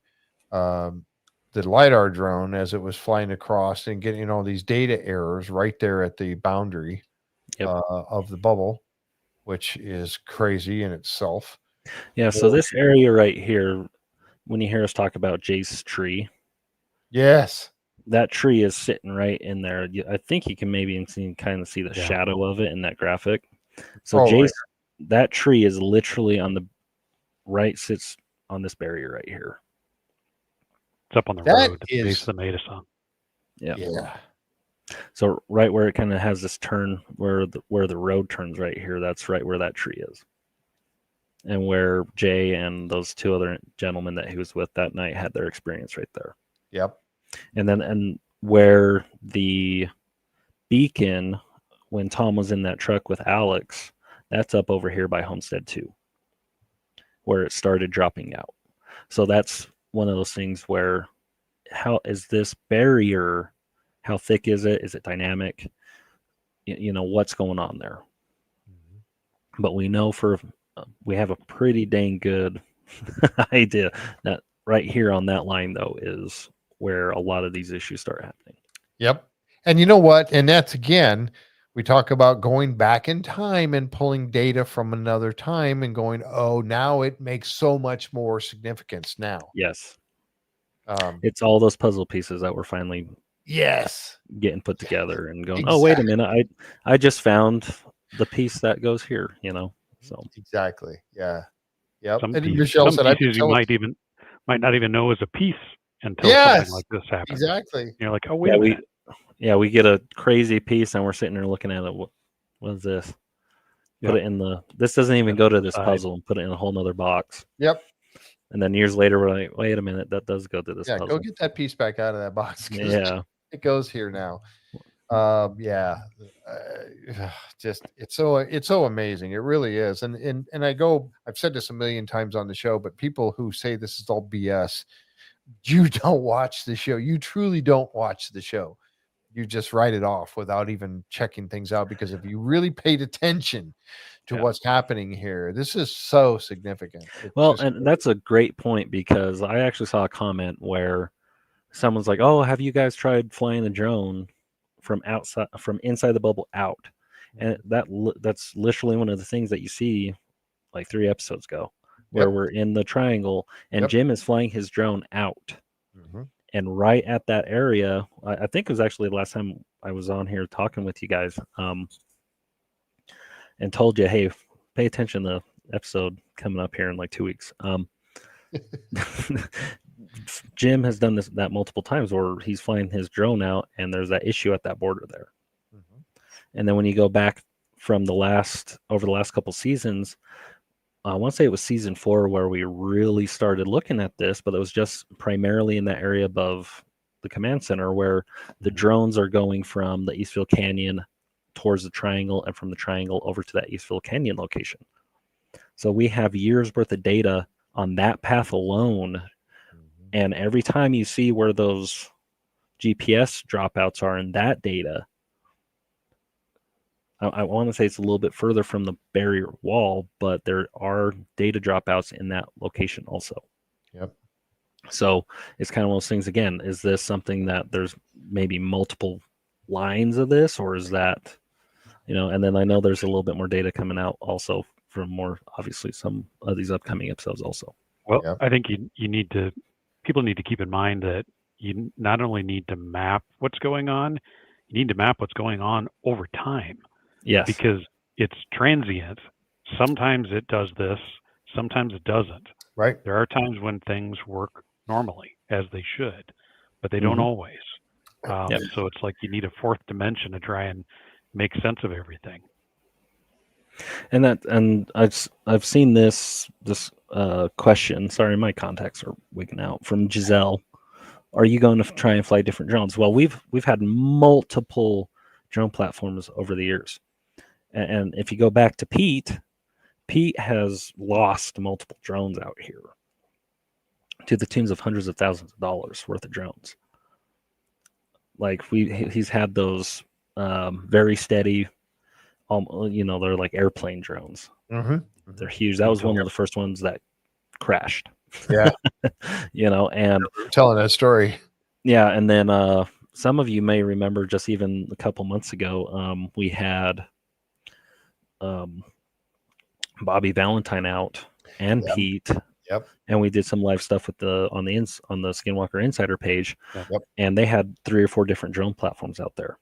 LiDAR drone, as it was flying across and getting all these data errors right there at the boundary of the bubble, which is crazy in itself. Yeah, so this area right here, when you hear us talk about Jace's tree, yes, that tree is sitting right in there. I think you can maybe kind of see the shadow of it in that graphic. So Jace, that tree is literally on the right, sits on this barrier right here. It's up on the road at the base of the Mesa. Yeah. So right where it kind of has this turn where the road turns right here, that's right where that tree is. And where Jay and those two other gentlemen that he was with that night had their experience right there. Yep. And where the beacon, when Tom was in that truck with Alex, that's up over here by Homestead 2, where it started dropping out. So that's one of those things where, how is this barrier, how thick is it? Is it dynamic? What's going on there? Mm-hmm. But we know we have a pretty dang good idea that right here on that line, though, is where a lot of these issues start happening. Yep. And you know what? And that's, again, we talk about going back in time and pulling data from another time and going, oh, now it makes so much more significance now. Yes. It's all those puzzle pieces that we're finally getting put together and going, oh, wait a minute. I just found the piece that goes here, so. Exactly. Yeah. Yep. Some Michelle said, pieces you might not even know is a piece until something like this happens. Exactly. You're like, oh, wait a minute. We get a crazy piece and we're sitting there looking at it. What is this? Put it in this doesn't even go to this puzzle, and put it in a whole nother box. Yep. And then years later, we're like, wait a minute, that does go to this puzzle. Go get that piece back out of that box. Yeah. It goes here now. Just it's so amazing. It really is. And I've said this a million times on the show, but people who say this is all BS, you don't watch the show. You truly don't watch the show. You just write it off without even checking things out, because if you really paid attention to what's happening here, this is so significant. And that's a great point, because I actually saw a comment where someone's like, oh, have you guys tried flying the drone from inside the bubble out? And that's literally one of the things that you see like 3 episodes ago, where we're in the triangle and Jim is flying his drone out. Mm-hmm. And right at that area, I think it was actually the last time I was on here talking with you guys, and told you, hey, pay attention to the episode coming up here in like 2 weeks. Jim has done that multiple times where he's flying his drone out and there's that issue at that border there. Mm-hmm. And then when you go back from over the last couple seasons, I want to say it was season 4 where we really started looking at this, but it was just primarily in that area above the command center where the drones are going from the Eastfield Canyon towards the triangle and from the triangle over to that Eastfield Canyon location. So we have years worth of data on that path alone. Mm-hmm. And every time you see where those GPS dropouts are in that data, I want to say it's a little bit further from the barrier wall, but there are data dropouts in that location also. Yep. So it's kind of one of those things, again, is this something that there's maybe multiple lines of this, or is that, and then I know there's a little bit more data coming out also from more, obviously, some of these upcoming episodes also. Well, I think people need to keep in mind that you not only need to map what's going on, you need to map what's going on over time. Yes. Because it's transient. Sometimes it does this, sometimes it doesn't. Right. There are times when things work normally, as they should, but they don't always. So it's like you need a fourth dimension to try and make sense of everything. And I've seen this question. Sorry, my contacts are wigging out. From Giselle. Are you going to try and fly different drones? Well, we've had multiple drone platforms over the years, and if you go back to Pete has lost multiple drones out here to the tunes of hundreds of thousands of dollars worth of drones. Like he's had those very steady, they're like airplane drones. They're huge. That was one of the first ones that crashed. Yeah. And telling that story. Yeah. And then some of you may remember just even a couple months ago, we had Bobby Valentine out and Pete. Yep. And we did some live stuff with on the Skinwalker Insider page. Yep. And they had 3 or 4 different drone platforms out there.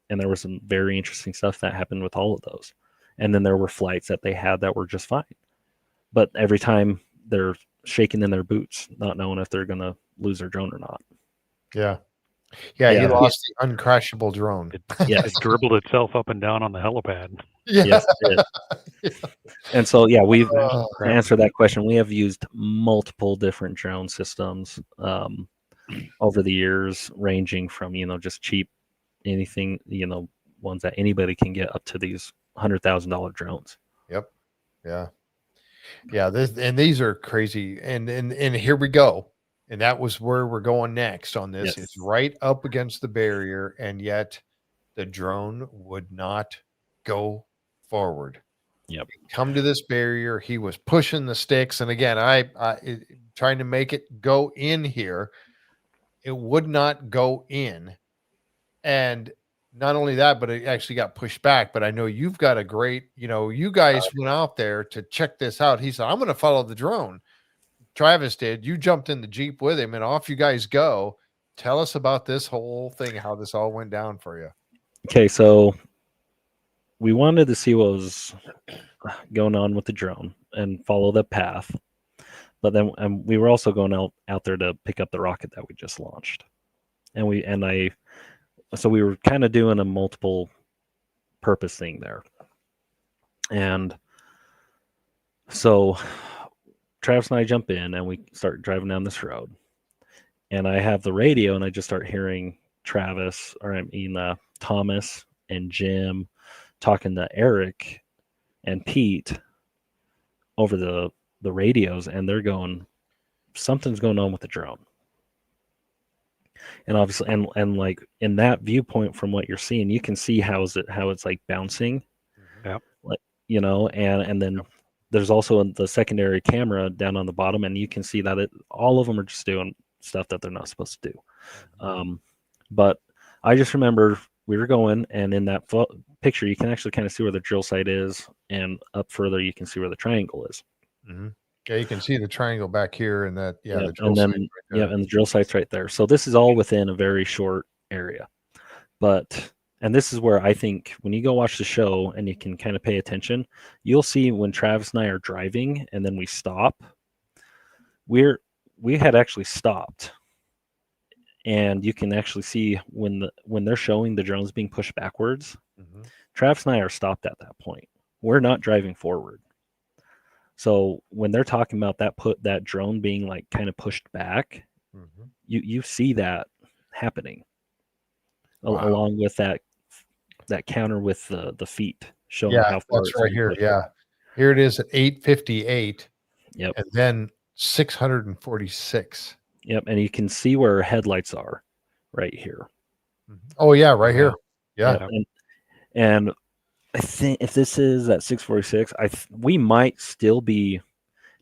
And there was some very interesting stuff that happened with all of those. And then there were flights that they had that were just fine. But every time they're shaking in their boots, not knowing if they're going to lose their drone or not. Yeah. He lost the uncrashable drone. It dribbled itself up and down on the helipad. Yeah. Yes, it did. And so, we've to answer that question, we have used multiple different drone systems over the years, ranging from, just cheap, anything, ones that anybody can get up to these $100,000 drones. Yep. Yeah. These are crazy. And here we go. And that was where we're going next on this. Yes. It's right up against the barrier, and yet the drone would not go forward. Yep. Come to this barrier. He was pushing the sticks. And again, I trying to make it go in here. It would not go in. And not only that, but it actually got pushed back. But I know you've got a great, you guys went out there to check this out. He said, I'm going to follow the drone. Travis did. You jumped in the Jeep with him, and off you guys go. Tell us about this whole thing, how this all went down for you. Okay, so we wanted to see what was going on with the drone and follow the path. But then we were also going out there to pick up the rocket that we just launched. So we were kind of doing a multiple purpose thing there. And so Travis and I jump in and we start driving down this road. And I have the radio and I just start hearing Thomas and Jim talking to Eric and Pete over the radios, and they're going, something's going on with the drone. And obviously, and like in that viewpoint from what you're seeing, you can see how it's like bouncing. Yep. Like, and then there's also the secondary camera down on the bottom, and you can see that all of them are just doing stuff that they're not supposed to do. But I just remember we were going, and in that picture, you can actually kind of see where the drill site is, and up further, you can see where the triangle is. Mm-hmm. Yeah, you can see the triangle back here, and that, the drill and then site right and the drill site's right there. So this is all within a very short area, and this is where I think when you go watch the show and you can kind of pay attention, you'll see when Travis and I are driving and then we stop. We had actually stopped, and you can actually see when they're showing the drones being pushed backwards. Mm-hmm. Travis and I are stopped at that point. We're not driving forward. So when they're talking about that drone being like kind of pushed back, mm-hmm. you see that happening. Wow. Along with that counter with the feet showing how far that's right here. Yeah. Here it is at 858. Yep. And then 646. Yep. And you can see where our headlights are right here. Oh yeah, right here. Yeah. And I think if this is at 646, we might still be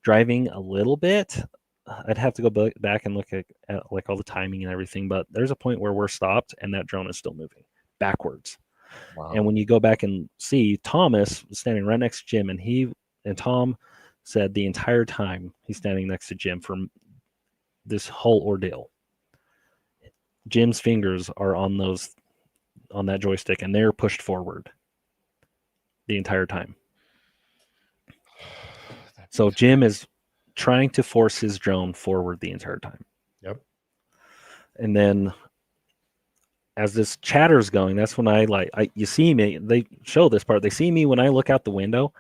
driving a little bit. I'd have to go back and look at like all the timing and everything, but there's a point where we're stopped and that drone is still moving backwards. Wow. And when you go back and see, Thomas was standing right next to Jim, and Tom said the entire time he's standing next to Jim for this whole ordeal, Jim's fingers are on that joystick, and they're pushed forward the entire time. So Jim is trying to force his drone forward the entire time. Yep. And then as this chatter's going, that's when you see me. They show this part. They see me when I look out the window,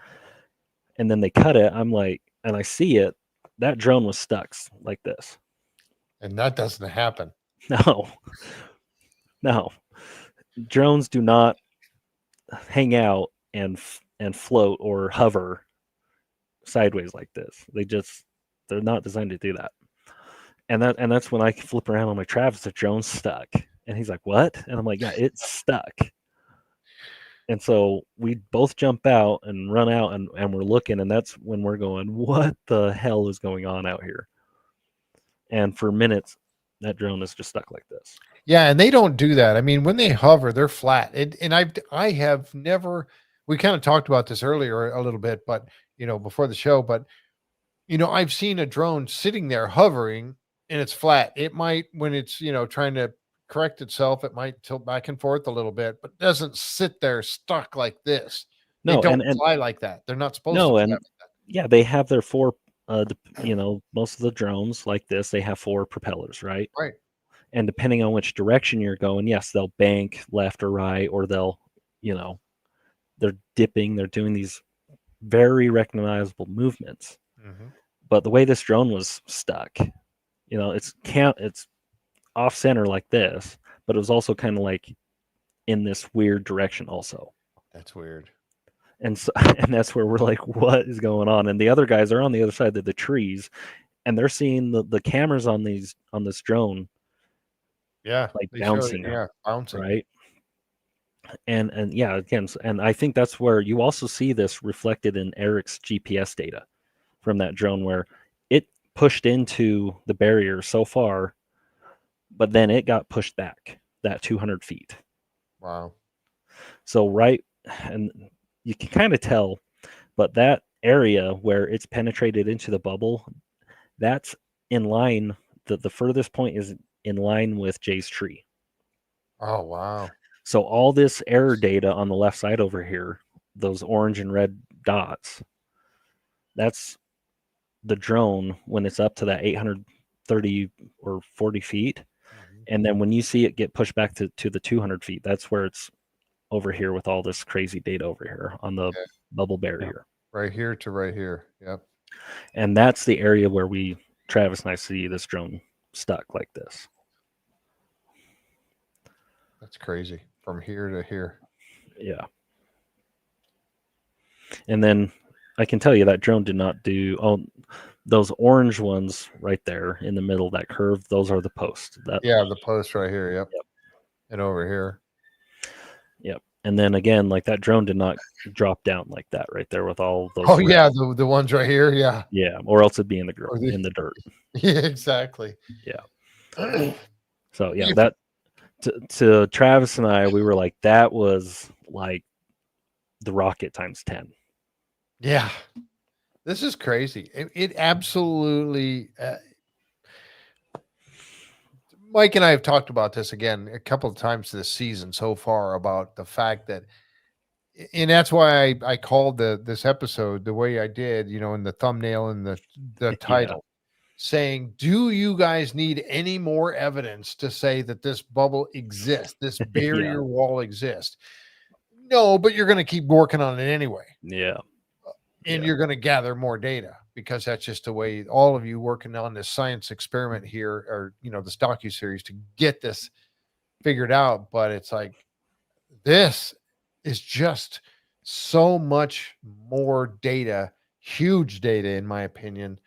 and then they cut it. I'm like, and I see it. That drone was stuck like this. And that doesn't happen. No. Drones do not hang out and float or hover sideways like this. They're not designed to do that. And that's when I flip around. I'm like, Travis, the drone's stuck. And he's like, what? And I'm like, yeah, it's stuck. And so we both jump out and run out and we're looking, and that's when we're going, what the hell is going on out here? And for minutes, that drone is just stuck like this. Yeah, and they don't do that. I mean, when they hover, they're flat. And I have never, we kind of talked about this earlier a little bit, but before the show, but I've seen a drone sitting there hovering and it's flat. It might, when it's, trying to correct itself, it might tilt back and forth a little bit, but doesn't sit there stuck like this. No, they don't fly like that. They're not supposed to fly like that. Yeah, they have their four, most of the drones like this, they have 4 propellers, right? Right. And depending on which direction you're going, yes, they'll bank left or right, or they'll, they're dipping, they're doing these very recognizable movements. Mm-hmm. But the way this drone was stuck, it's off center like this, but it was also kind of like in this weird direction also. That's weird. And so, and that's where we're like, what is going on? And the other guys are on the other side of the trees, and they're seeing the cameras on this drone. Yeah, like bouncing. Bouncing. Right. And yeah, again, and I think that's where you also see this reflected in Eric's GPS data from that drone, where it pushed into the barrier so far, but then it got pushed back that 200 feet. Wow. So and you can kind of tell, but that area where it's penetrated into the bubble, that's in line. The furthest point is in line with Jay's tree. Oh, wow. So all this error data on the left side over here, those orange and red dots, that's the drone when it's up to that 830 or 40 feet. Mm-hmm. And then when you see it get pushed back to the 200 feet, that's where it's over here with all this crazy data over here on the bubble barrier. Right here to right here. Yep. And that's the area where Travis and I see this drone stuck like this. That's crazy. From here to here. Yeah. And then I can tell you that drone did not do those orange ones right there in the middle, that curve, those are the posts. The post right here. Yep. And over here. Yep. And then again, like that drone did not drop down like that right there with all those. Oh, yeah, the ones right here. Yeah. Yeah. Or else it'd be in the dirt. Yeah, exactly. Yeah. So yeah, that to Travis and I, we were like, that was like the rocket times 10. Yeah. This is crazy. It absolutely. Mike and I have talked about this again a couple of times this season so far, about the fact that, and that's why I called this episode the way I did, in the thumbnail and the title, saying, do you guys need any more evidence to say that this bubble exists, this barrier wall exists? No, but you're going to keep working on it anyway. Yeah. And you're going to gather more data, because that's just the way all of you working on this science experiment here, or, this docuseries, to get this figured out. But it's like, this is just so much more data, huge data, in my opinion,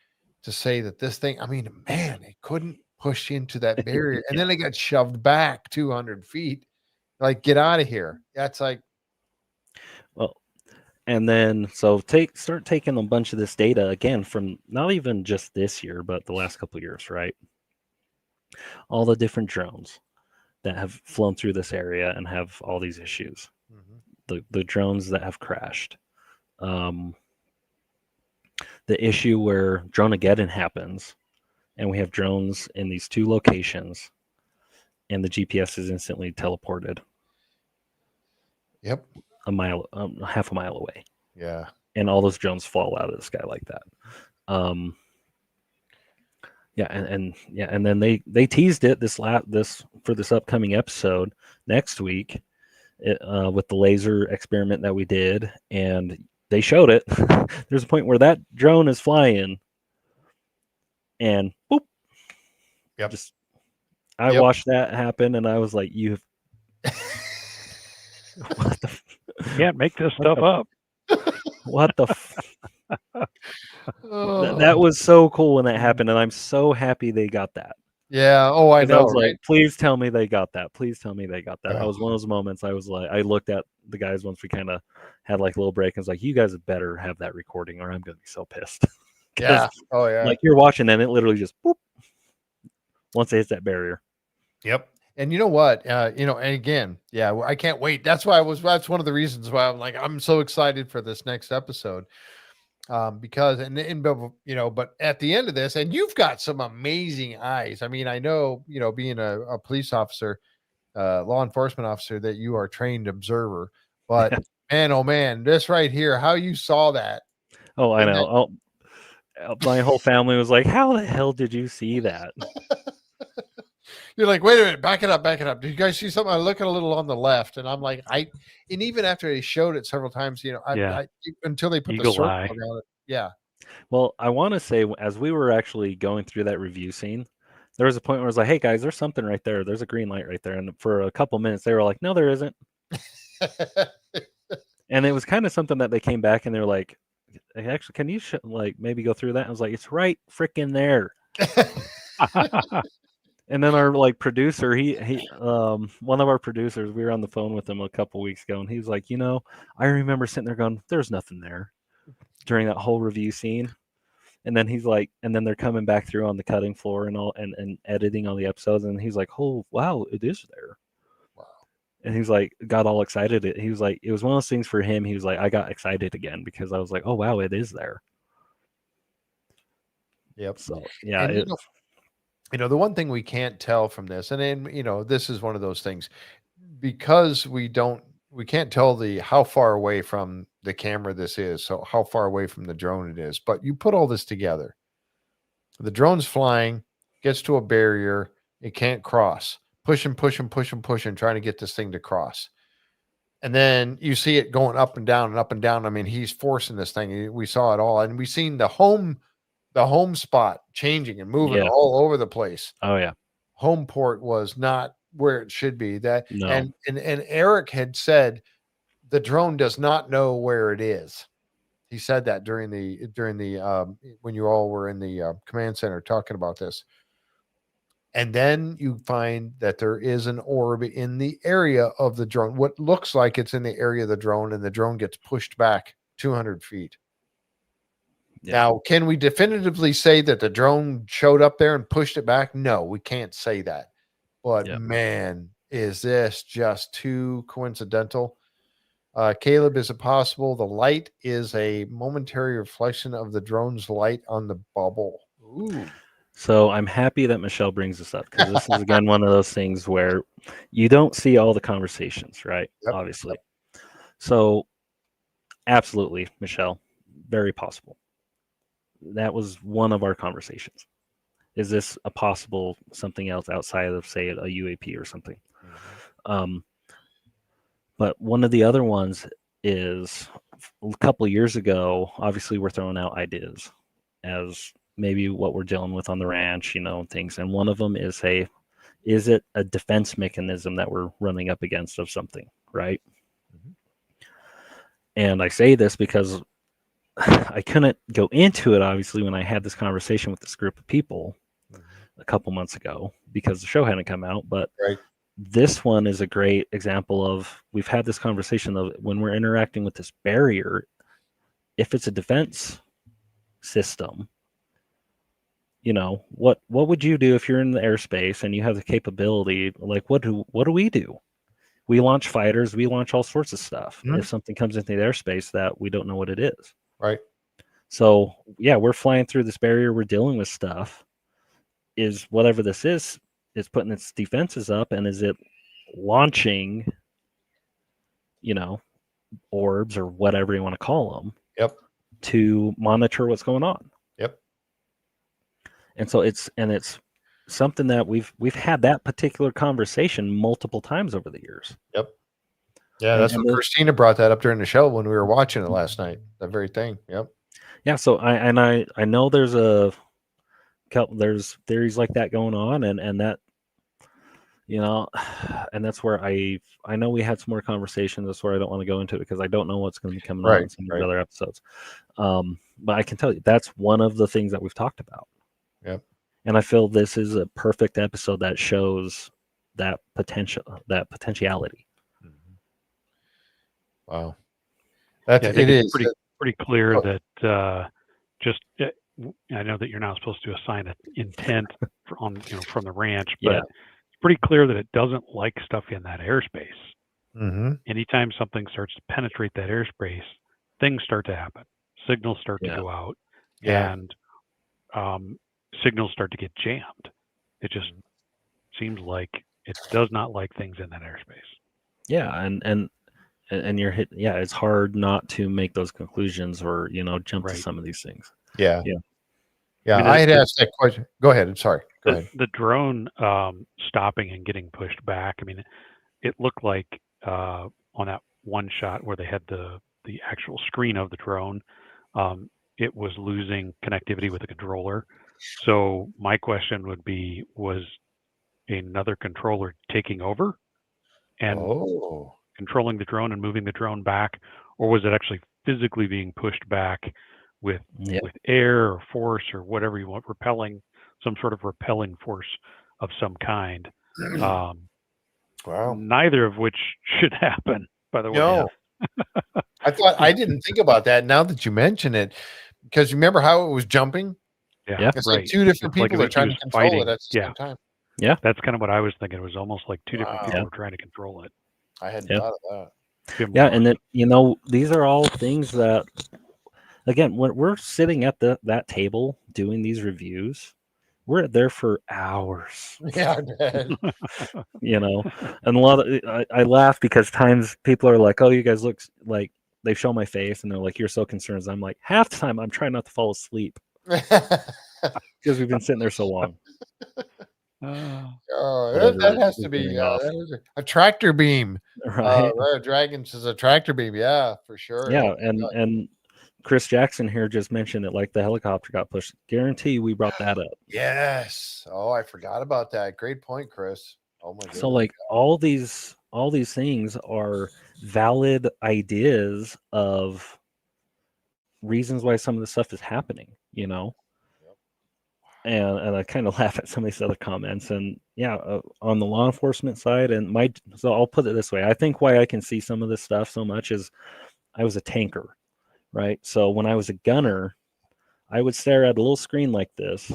to say that this thing, I mean, man, it couldn't push into that barrier. And then they got shoved back 200 feet. Like, get out of here. That's like, well, and then so start taking a bunch of this data again from not even just this year, but the last couple of years, right? All the different drones that have flown through this area and have all these issues. Mm-hmm. The drones that have crashed. The issue where Droneageddon happens, and we have drones in these 2 locations, and the GPS is instantly teleported. Yep. Half a mile away. Yeah. And all those drones fall out of the sky like that. And then they teased it this for this upcoming episode next week with the laser experiment that we did, and they showed it. There's a point where that drone is flying, and boop. Yep. I watched that happen, and I was like, "You what the? Can't make this stuff up." What the? That was so cool when that happened, and I'm so happy they got that. Yeah. Oh, I know. I was right? like, please tell me they got that. Please tell me they got that. That was one of those moments. I was like, I looked at the guys once we kind of had like a little break, and was like, you guys better have that recording, or I'm gonna be so pissed. Yeah. Oh yeah. Like you're watching, and it literally just boop once it hits that barrier. Yep. And you know what? And again, yeah, I can't wait. That's one of the reasons why I'm so excited for this next episode. Because but at the end of this, and you've got some amazing eyes. I mean, I know, being a police officer, law enforcement officer, that you are a trained observer, but man, oh man, this right here, how you saw that. Oh, I know. My whole family was like, how the hell did you see that? You're like, wait a minute, back it up. Did you guys see something? I look a little on the left, and I'm like, and even after they showed it several times, until they put Eagle the circle eye around it. Yeah. Well, I want to say, as we were actually going through that review scene, there was a point where I was like, hey guys, there's something right there. There's a green light right there. And for a couple minutes, they were like, no, there isn't. And it was kind of something that they came back and they were like, actually, can you maybe go through that? I was like, it's right freaking there. And then our producer, he one of our producers, we were on the phone with him a couple weeks ago, and he was like, I remember sitting there going, there's nothing there during that whole review scene. And then he's like, and then they're coming back through on the cutting floor and all and editing all the episodes, and he's like, oh wow, it is there. Wow. And he's like, got all excited. He was like, it was one of those things for him. He was like, I got excited again because I was like, oh wow, it is there. Yep. So yeah. And the one thing we can't tell from this, and then, this is one of those things, because we can't tell how far away from the camera this is, so how far away from the drone it is. But you put all this together. The drone's flying, gets to a barrier, it can't cross. Pushing, trying to get this thing to cross. And then you see it going up and down and up and down. I mean, he's forcing this thing. We saw it all. And we've seen the home spot changing and moving all over the place. Oh yeah. Home port was not where it should be. And Eric had said the drone does not know where it is. He said that during the when you all were in the command center talking about this. And then you find that there is an orb in the area of the drone. What looks like it's in the area of the drone, and the drone gets pushed back 200 feet. Yeah. Now, can we definitively say that the drone showed up there and pushed it back? No, we can't say that. But man, is this just too coincidental? Kaleb, is it possible the light is a momentary reflection of the drone's light on the bubble? Ooh. So I'm happy that Michelle brings this up, because this is, again, one of those things where you don't see all the conversations, right? Yep. Obviously. Yep. So absolutely, Michelle, very possible. That was one of our conversations. Is this a possible something else outside of, say, a UAP or something? Mm-hmm. But one of the other ones is a couple of years ago, obviously we're throwing out ideas as maybe what we're dealing with on the ranch, and things. And one of them is, is it a defense mechanism that we're running up against of something, right? Mm-hmm. And I say this because I couldn't go into it, obviously, when I had this conversation with this group of people a couple months ago, because the show hadn't come out. But this one is a great example of, we've had this conversation of when we're interacting with this barrier, if it's a defense system, what would you do if you're in the airspace and you have the capability? Like, what do we do? We launch fighters, we launch all sorts of stuff. Mm-hmm. If something comes into the airspace that we don't know what it is. Right. So yeah, we're flying through this barrier, we're dealing with stuff. Is whatever this is putting its defenses up, and is it launching, orbs or whatever you want to call them? Yep. To monitor what's going on. Yep. And so it's something that we've had that particular conversation multiple times over the years. Yep. Yeah, that's what Christina brought that up during the show when we were watching it last night. That very thing. Yep. Yeah. So I know there's theories like that going on, and that, and that's where I know we had some more conversations. That's where I don't want to go into it because I don't know what's going to be coming out in some of the other episodes. But I can tell you that's one of the things that we've talked about. Yep. And I feel this is a perfect episode that shows that potentiality. Wow. It is pretty clear that I know that you're not supposed to assign an intent from the ranch, but it's pretty clear that it doesn't like stuff in that airspace. Mm-hmm. Anytime something starts to penetrate that airspace, things start to happen. Signals start to go out, and signals start to get jammed. It just seems like it does not like things in that airspace. Yeah, and you're hit. Yeah, it's hard not to make those conclusions or jump to some of these things. Yeah. I had asked that question. Go ahead. I'm sorry. Go ahead. The drone stopping and getting pushed back. I mean, it looked like on that one shot where they had the actual screen of the drone, it was losing connectivity with the controller. So my question would be: was another controller taking over and controlling the drone and moving the drone back, or was it actually physically being pushed back with air or force or whatever you want, some sort of repelling force of some kind? Wow. Neither of which should happen, by the way. No. I didn't think about that now that you mention it, because remember how it was jumping? Yeah. It's like two different people are trying to control it at the same time. Yeah. That's kind of what I was thinking. It was almost like two different people were trying to control it. I hadn't thought of that. Yeah, and then these are all things that, again, when we're sitting at that table doing these reviews, we're there for hours. Yeah, and a lot of I laugh because times people are like, "Oh, you guys look like," they show my face and they're like, "You're so concerned." I'm like, half the time I'm trying not to fall asleep because we've been sitting there so long. That has to be a tractor beam, right? Dragons is a tractor beam, for sure. Yeah, and Chris Jackson here just mentioned it, like the helicopter got pushed. Guarantee we brought that up. Yes. Oh, I forgot about that. Great point, Chris. Oh my goodness. So like all these things are valid ideas of reasons why some of this stuff is happening, And I kind of laugh at some of these other comments, and on the law enforcement side, so I'll put it this way: I think why I can see some of this stuff so much is I was a tanker, right? So when I was a gunner, I would stare at a little screen like this,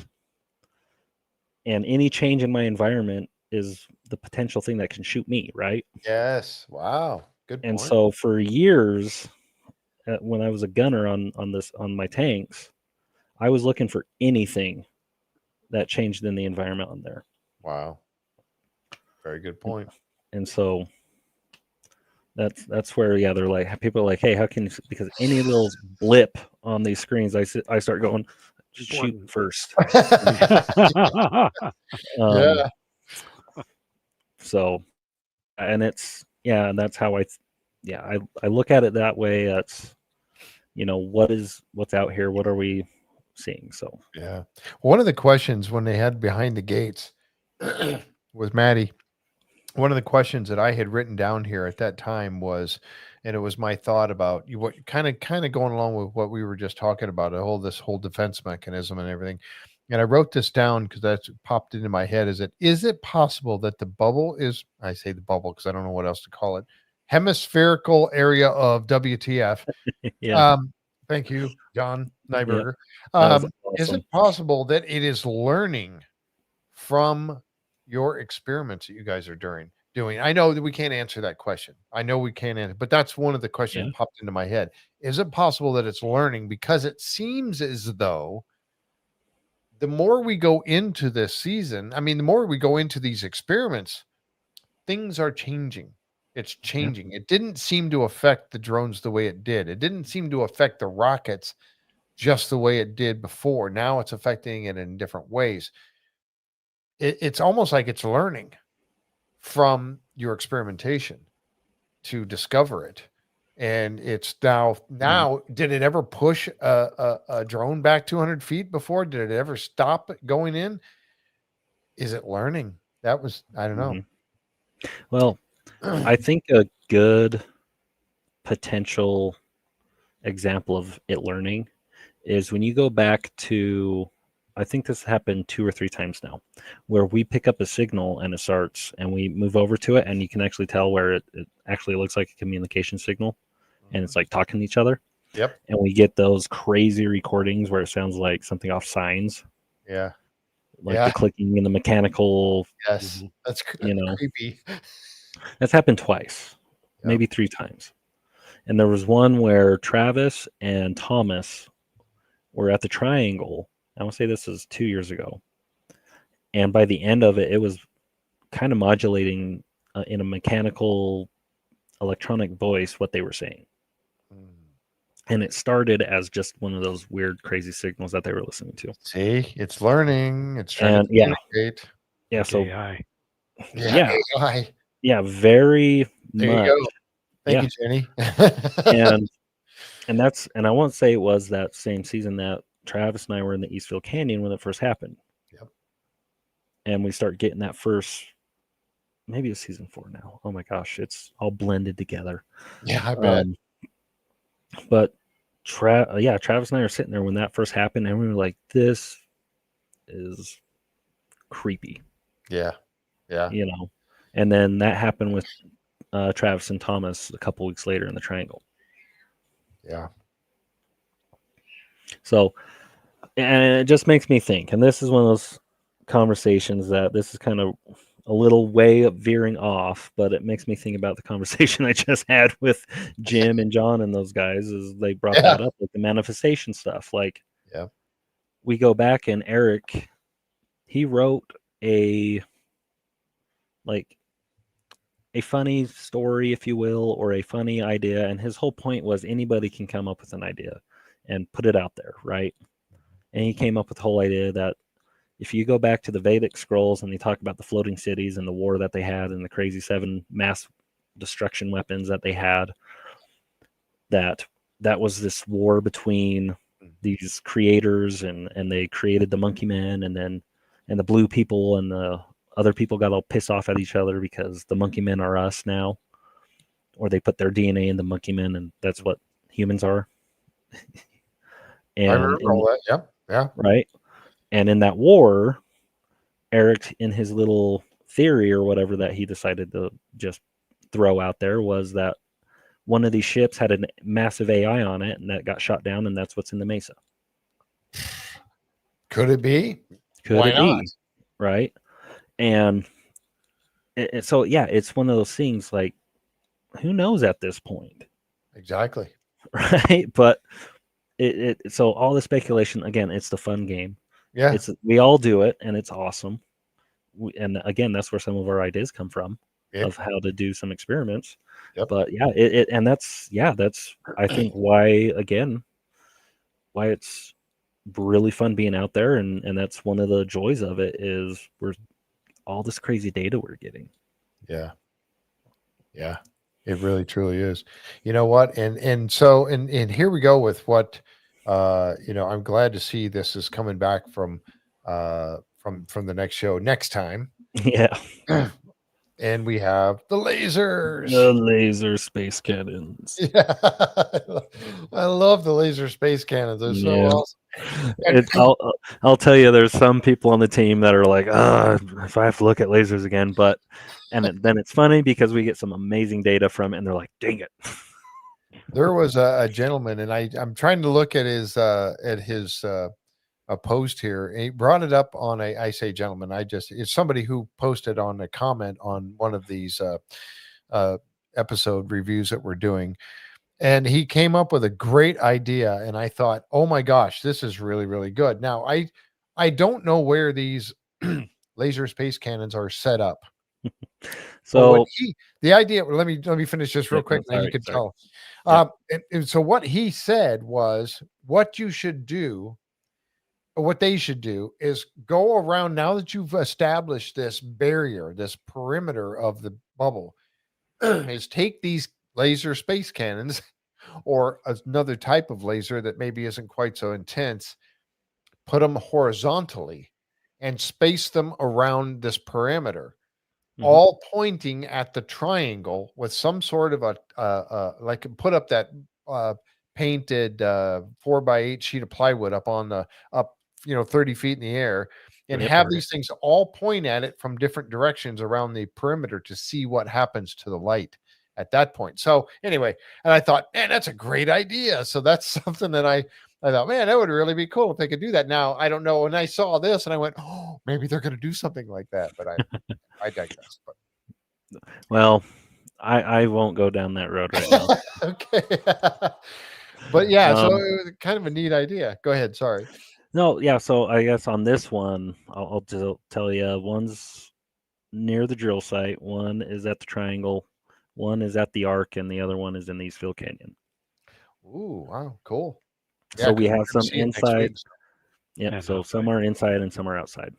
and any change in my environment is the potential thing that can shoot me, right? Yes. Wow. Good point. And so for years, when I was a gunner on my tanks, I was looking for anything that changed in the environment on there. Wow. Very good point. And so that's where they're like, people are like, hey, how can you, because any little blip on these screens, I start going, shoot first. So, and it's and that's how I look at it that way. That's what's out here, what are we seeing? So one of the questions when they had Behind the Gates with Maddie, one of the questions that I had written down here at that time was, and it was my thought about what kind of going along with what we were just talking about, this whole defense mechanism and everything. And I wrote this down because that's popped into my head. Is it possible that the bubble is, I say the bubble because I don't know what else to call it, hemispherical area of WTF? Thank you, John Nyberger. Awesome. Is it possible that it is learning from your experiments that you guys are doing? I know that we can't answer that question. I know we can't answer, but that's one of the questions that popped into my head. Is it possible that it's learning? Because it seems as though the more we go into this season, the more we go into these experiments, things are changing. It's changing. It didn't seem to affect the drones the way it did. It didn't seem to affect the rockets just the way it did before. Now it's affecting it in different ways. it's almost like it's learning from your experimentation to discover it. And it's now, did it ever push a drone back 200 feet before? Did it ever stop it going in? Is it learning? That was, I don't know. Well, I think a good potential example of it learning is when you go back to, I think this happened 2 or 3 times now, where we pick up a signal and it starts and we move over to it and you can actually tell where it actually looks like a communication signal and it's like talking to each other. Yep. And we get those crazy recordings where it sounds like something off signs. Yeah. Like the clicking and the mechanical. Yes. That's creepy. That's happened twice, maybe 3 times. And there was one where Travis and Thomas were at the Triangle. I want to say this is 2 years ago. And by the end of it, it was kind of modulating in a mechanical electronic voice what they were saying. And it started as just one of those weird, crazy signals that they were listening to. See, it's learning. It's trying to communicate. Yeah. So AI. AI. Yeah, very there much. You go. Thank you, Jenny. and I won't say it was that same season that Travis and I were in the Eastfield Canyon when it first happened. Yep. And we start getting that first, maybe it's season 4 now. Oh my gosh, it's all blended together. Yeah, I bet. But Travis and I are sitting there when that first happened, and we were like, "This is creepy." Yeah. You know, and then that happened with Travis and Thomas a couple weeks later in the Triangle. Yeah. So, and it just makes me think, and this is one of those conversations that this is kind of a little way of veering off, but it makes me think about the conversation I just had with Jim and John and those guys as they brought that up, like the manifestation stuff. Like, we go back and Eric, he wrote a funny story, if you will, or a funny idea. And his whole point was anybody can come up with an idea and put it out there, right? And he came up with the whole idea that if you go back to the Vedic scrolls and they talk about the floating cities and the war that they had and the crazy 7 mass destruction weapons that they had, that was this war between these creators and they created the monkey men and the blue people and the other people got all pissed off at each other because the monkey men are us now, or they put their DNA in the monkey men and that's what humans are. And I remember all that. Yeah. Right. And in that war, Eric, in his little theory or whatever that he decided to just throw out there, was that one of these ships had a massive AI on it and that got shot down, and that's what's in the Mesa. Could it be? Could it be? Right. And so, it's one of those things like, who knows at this point? Exactly. Right. But so all the speculation, again, it's the fun game. Yeah. We all do it and it's awesome. And again, that's where some of our ideas come from of how to do some experiments. Yep. But that's I think why it's really fun being out there. And that's one of the joys of it is we're all this crazy data we're getting. Yeah. Yeah. It really truly is. You know what? And so here we go with what I'm glad to see this is coming back from the next show next time. Yeah. And we have the lasers. The laser space cannons. Yeah. I love the laser space cannons. They're so awesome. I'll tell you, there's some people on the team that are like, if I have to look at lasers again, but then it's funny because we get some amazing data from it, and they're like, dang it. There was a gentleman, and I'm trying to look at his post here. He brought it up on I say gentleman. It's somebody who posted on a comment on one of these episode reviews that we're doing. And he came up with a great idea, and I thought, oh my gosh, this is really, really good. Now, I don't know where these laser space cannons are set up. So the idea, let me finish this real quick, and you can tell. And so what he said was, what you should do what they should do is go around, now that you've established this barrier, this perimeter of the bubble, is take these laser space cannons or another type of laser that maybe isn't quite so intense, put them horizontally and space them around this perimeter, all pointing at the triangle with some sort of like put up that painted 4x8 sheet of plywood up on the 30 feet in the air, and have these things all point at it from different directions around the perimeter to see what happens to the light at that point. So anyway, and I thought, man, that's a great idea. So that's something that I thought, man, that would really be cool if they could do that. Now, I don't know. When I saw this and I went, oh, maybe they're going to do something like that, but I digress. But. Well, I won't go down that road right now. Okay. But yeah, so it was kind of a neat idea. Go ahead. Sorry. No, yeah. So I guess on this one, I'll just tell you, one's near the drill site, one is at the triangle, one is at the Arc, and the other one is in the Eastfield Canyon. Ooh, wow, cool. So we have some inside. Yeah, so some are inside and some are outside.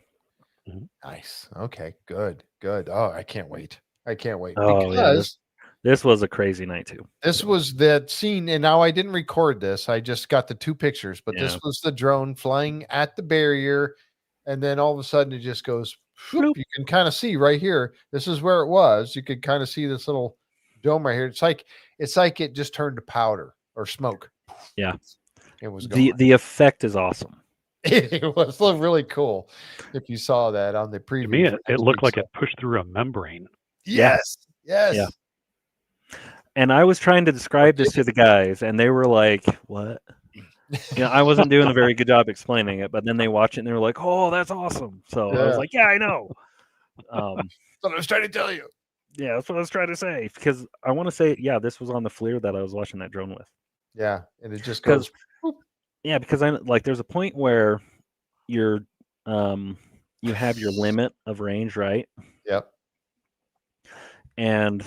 Nice. Okay, good. Oh, I can't wait. Oh, because this was a crazy night too. This was that scene, and now I didn't record this. I just got the 2 pictures, but this was the drone flying at the barrier, and then all of a sudden it just goes. Whoop, you can kind of see right here. This is where it was. You could kind of see this little dome right here. It's like it just turned to powder or smoke. Yeah, it was gone. The effect is awesome. It was really cool. If you saw that on the preview, to me, it looked like it pushed through a membrane. Yes. Yeah. And I was trying to describe this to the guys, and they were like, "What?" I wasn't doing a very good job explaining it, but then they watch it and they were like, "Oh, that's awesome!" So I was like, "Yeah, I know." That's what I was trying to tell you. Yeah, that's what I was trying to say, because I want to say, yeah, this was on the FLIR that I was watching that drone with. Yeah, and it just goes. Yeah, because there's a point where you have your limit of range, right? Yep. And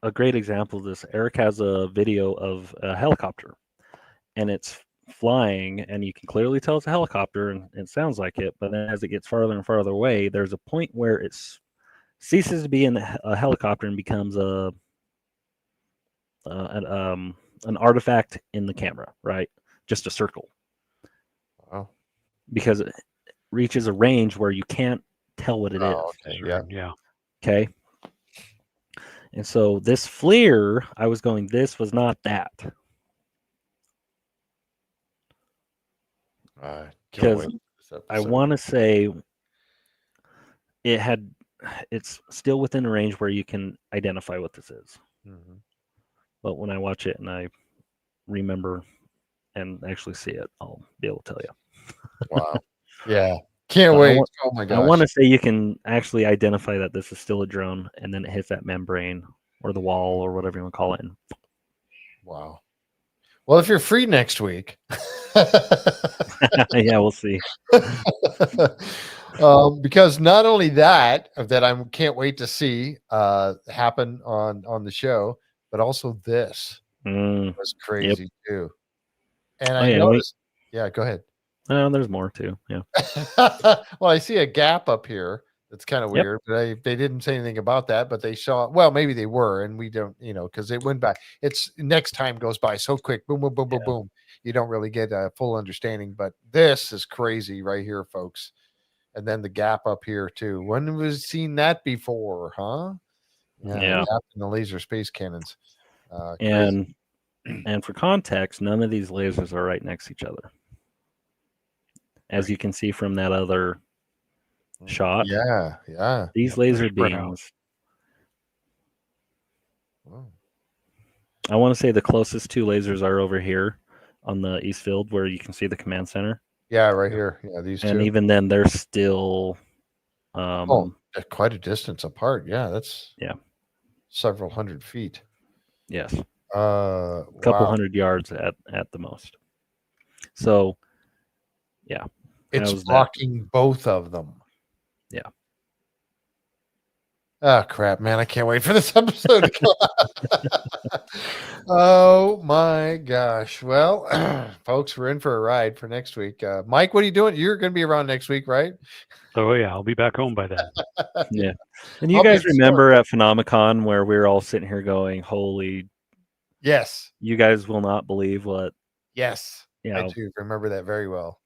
a great example of this, Eric has a video of a helicopter, and it's flying, and you can clearly tell it's a helicopter, and it sounds like it. But then as it gets farther and farther away, there's a point where it ceases to be a helicopter and becomes an artifact in the camera, right? Just a circle. Wow. Because it reaches a range where you can't tell what it is. Okay. Yeah. Okay. And so this FLIR, I was going, this was not that. Because I want to say it's still within a range where you can identify what this is. Mm-hmm. But when I watch it and I remember and actually see it, I'll be able to tell you. Wow. Yeah. Can't wait. Oh my gosh. I want to say you can actually identify that this is still a drone, and then it hits that membrane or the wall or whatever you want to call it. Wow. Well, if you're free next week. Yeah, we'll see. Because not only that I can't wait to see happen on the show, but also this was crazy too. And I noticed. Yeah, go ahead. There's more too. Yeah. Well, I see a gap up here. That's kind of weird. But they didn't say anything about that, but they saw. Well, maybe they were, and we don't, because it went by. It's next time goes by so quick. Boom, boom, boom, boom, boom. You don't really get a full understanding. But this is crazy right here, folks. And then the gap up here too. When have we seen that before, huh? Yeah. In the laser space cannons. And for context, none of these lasers are right next to each other. As you can see from that other shot. Yeah. These laser beams. Wow. I want to say the closest 2 lasers are over here on the east field where you can see the command center. Yeah, right here. Yeah, these two. And even then, they're still quite a distance apart. Yeah, that's several hundred feet. Yes. A couple hundred yards at the most. So, yeah. It's blocking both of them. Yeah. Oh crap, man! I can't wait for this episode to come. Oh my gosh! Well, folks, we're in for a ride for next week. Mike, what are you doing? You're going to be around next week, right? Oh yeah, I'll be back home by then. Yeah. And you I'll be guys at the store. remember at Phenomicon where we were all sitting here going, "Holy, Yes, you guys will not believe what." yes, Yeah. I do remember that very well.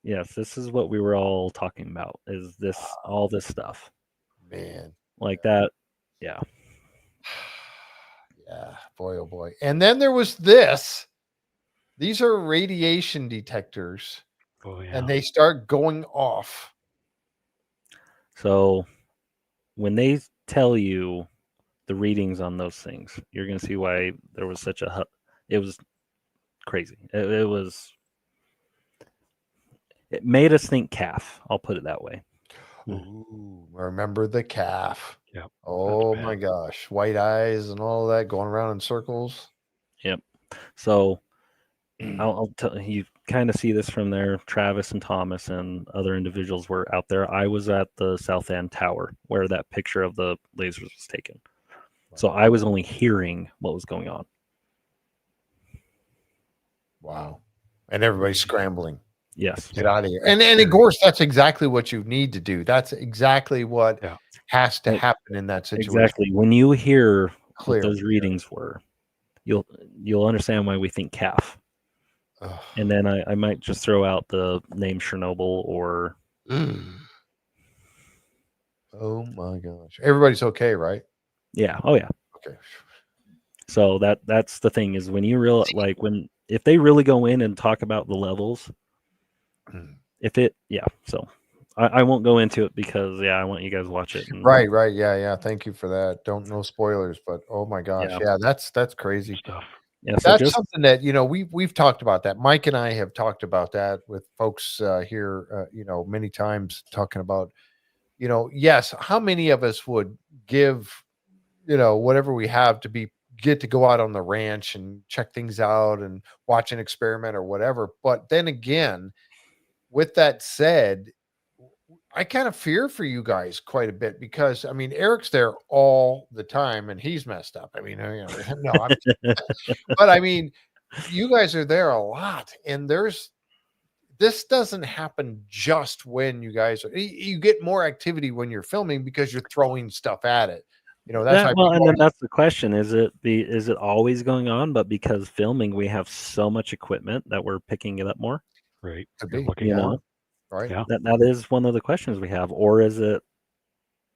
Yes, this is what we were all talking about. Is this all this stuff? Man, Like that? Yeah. yeah, boy, oh boy. And then there was this. These are radiation detectors, Oh yeah. and they start going off. So when they tell you the readings on those things, you're going to see why there was such a. It was crazy. It was. It made us think calf. I'll put it that way. Ooh, remember the calf. Yep. Oh That's my bad. gosh. White eyes and all that going around in circles. Yep. So I'll tell you, kind of see this from there. Travis and Thomas and other individuals were out there. I was at the South End Tower where that picture of the lasers was taken. So I was only hearing what was going on. Wow. And everybody's scrambling. Yes. Get out of here. And of course, that's exactly what you need to do. That's exactly what has to happen in that situation. Exactly. When you hear Clear. what those readings were, you'll understand why we think calf. Ugh. And then I might just throw out the name Chernobyl or. Oh my gosh. Everybody's okay, right? Yeah. Oh yeah. Okay. So that's the thing is when you if they really go in and talk about the levels, so I won't go into it because I want you guys to watch it. Right. Yeah. Thank you for that. No spoilers, but oh my gosh. Yeah, that's crazy Stuff. Yeah, so that's something that we've talked about that. Mike and I have talked about that with folks here, many times talking about, yes, how many of us would give, whatever we have to get to go out on the ranch and check things out and watch an experiment or whatever. But then again, with that said, I kind of fear for you guys quite a bit because Eric's there all the time and he's messed up. No, but you guys are there a lot, and this doesn't happen just when you guys you get more activity when you're filming because you're throwing stuff at it. That's and then that's the question: is it always going on? But because filming, we have so much equipment that we're picking it up more. Right. Could be. Right. Yeah. That is one of the questions we have, or is it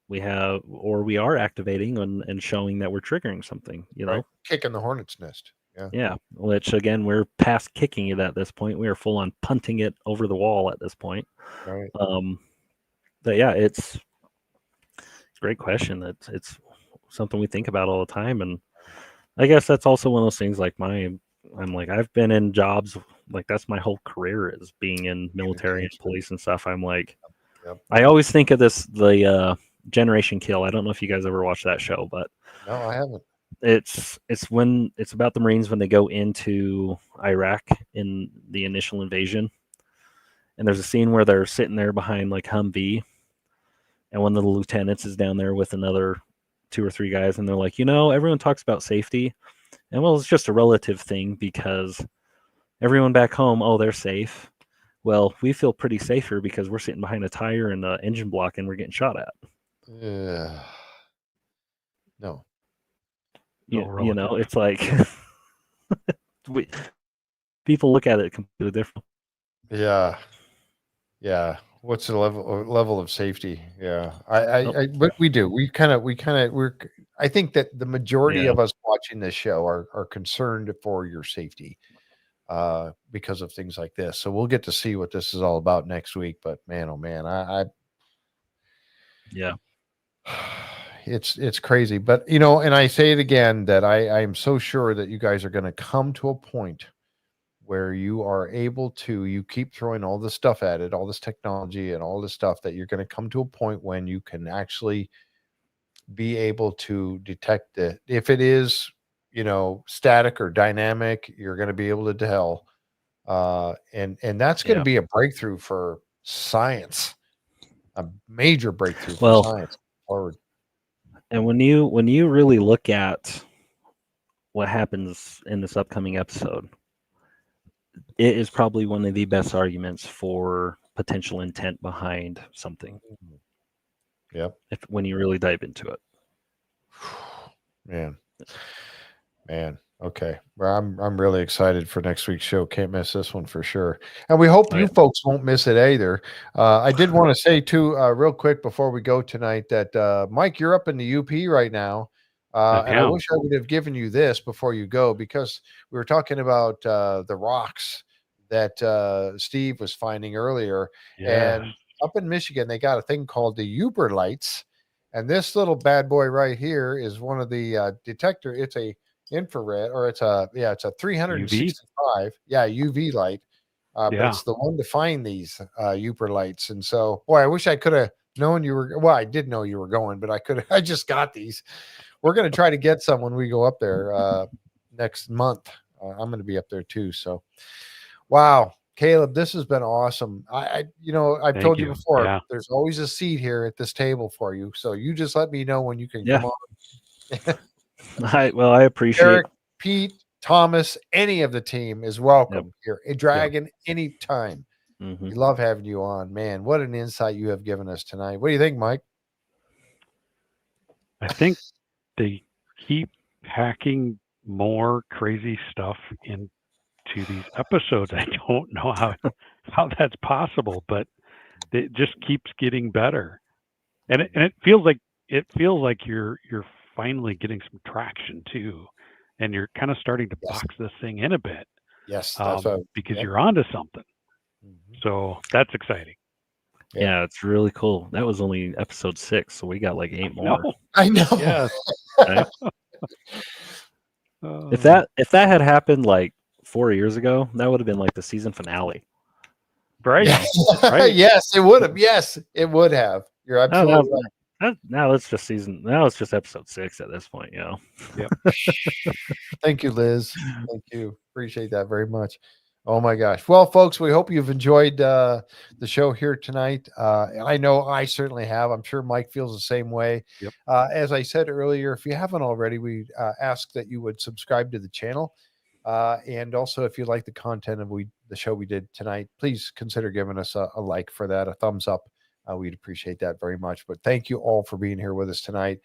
we are activating and showing that we're triggering something? Right. Kicking the hornet's nest. Yeah. Which again, we're past kicking it at this point. We are full on punting it over the wall at this point. Right. But yeah, it's a great question. It's something we think about all the time, and I guess that's also one of those things. Like I've been in jobs like that's my whole career is being in military and police and stuff. I'm like, I always think of the Generation Kill. I don't know if you guys ever watched that show, but no, I haven't. It's about the Marines when they go into Iraq in the initial invasion, and there's a scene where they're sitting there behind like Humvee, and one of the lieutenants is down there with another 2 or 3 guys, and they're like, everyone talks about safety, and well, it's just a relative thing because everyone back home, they're safe. Well, we feel pretty safer because we're sitting behind a tire and an engine block, and we're getting shot at. No. It's like people look at it completely different. Yeah. What's the level of safety? Yeah, but we do. I think that the majority of us watching this show are concerned for your safety because of things like this. So we'll get to see what this is all about next week. But man, oh man, it's crazy. But and I say it again that I am so sure that you guys are going to come to a point where you are able to, you keep throwing all this stuff at it, all this technology and all this stuff, that you're going to come to a point when you can actually be able to detect it. If it is, static or dynamic, you're going to be able to tell. And that's going to be a breakthrough for science, a major breakthrough for science forward. And when you really look at what happens in this upcoming episode, it is probably one of the best arguments for potential intent behind something. Yep. When you really dive into it. Man. Okay. Well, I'm really excited for next week's show. Can't miss this one for sure. And we hope you folks won't miss it either. I did want to say too, real quick before we go tonight, that Mike, you're up in the UP right now. And I wish I would have given you this before you go, because we were talking about the rocks that Steve was finding earlier. Yes. And up in Michigan, they got a thing called the Uber lights. And this little bad boy right here is one of the detector. It's a infrared, or it's a 365 UV light. But it's the one to find these Uber lights. And so, boy, I wish I could have known you were. Well, I did know you were going, but I just got these. We're going to try to get some when we go up there next month. I'm going to be up there too. So, wow, Kaleb, this has been awesome. I've told you before, there's always a seat here at this table for you. So you just let me know when you can come on. I appreciate Eric, Pete, Thomas, any of the team is welcome here. A Dragon, anytime. We love having you on, man. What an insight you have given us tonight. What do you think, Mike? I think they keep packing more crazy stuff into these episodes. I don't know how that's possible, but it just keeps getting better. And it feels like you're finally getting some traction too, and you're kind of starting to box this thing in a bit. Yes, that's because you're onto something. So that's exciting. Yeah, it's really cool. That was only episode 6, so we got like 8 more. I know. Yes. Right? If that had happened like 4 years ago, that would have been like the season finale. Right. Right. Yes, it would have. Yes, it would have. You're absolutely right. Now it's just episode 6 at this point, you know. Yep. Thank you, Liz. Thank you. Appreciate that very much. Oh my gosh. Well, folks, we hope you've enjoyed the show here tonight. I know I certainly have. I'm sure Mike feels the same way. Yep. As I said earlier, if you haven't already, we ask that you would subscribe to the channel. And also, if you like the content of the show we did tonight, please consider giving us a like for that, a thumbs up. We'd appreciate that very much. But thank you all for being here with us tonight.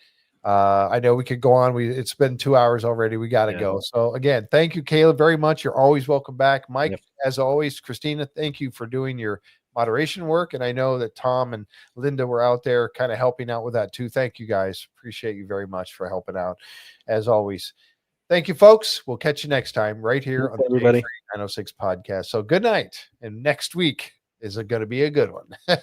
I know we could go on. It's been 2 hours already. We got to go. So again, thank you, Kaleb, very much. You're always welcome back. Mike, as always. Christina, thank you for doing your moderation work. And I know that Tom and Linda were out there kind of helping out with that too. Thank you, guys. Appreciate you very much for helping out, as always. Thank you, folks. We'll catch you next time right here on the 906 podcast. So good night. And next week is going to be a good one.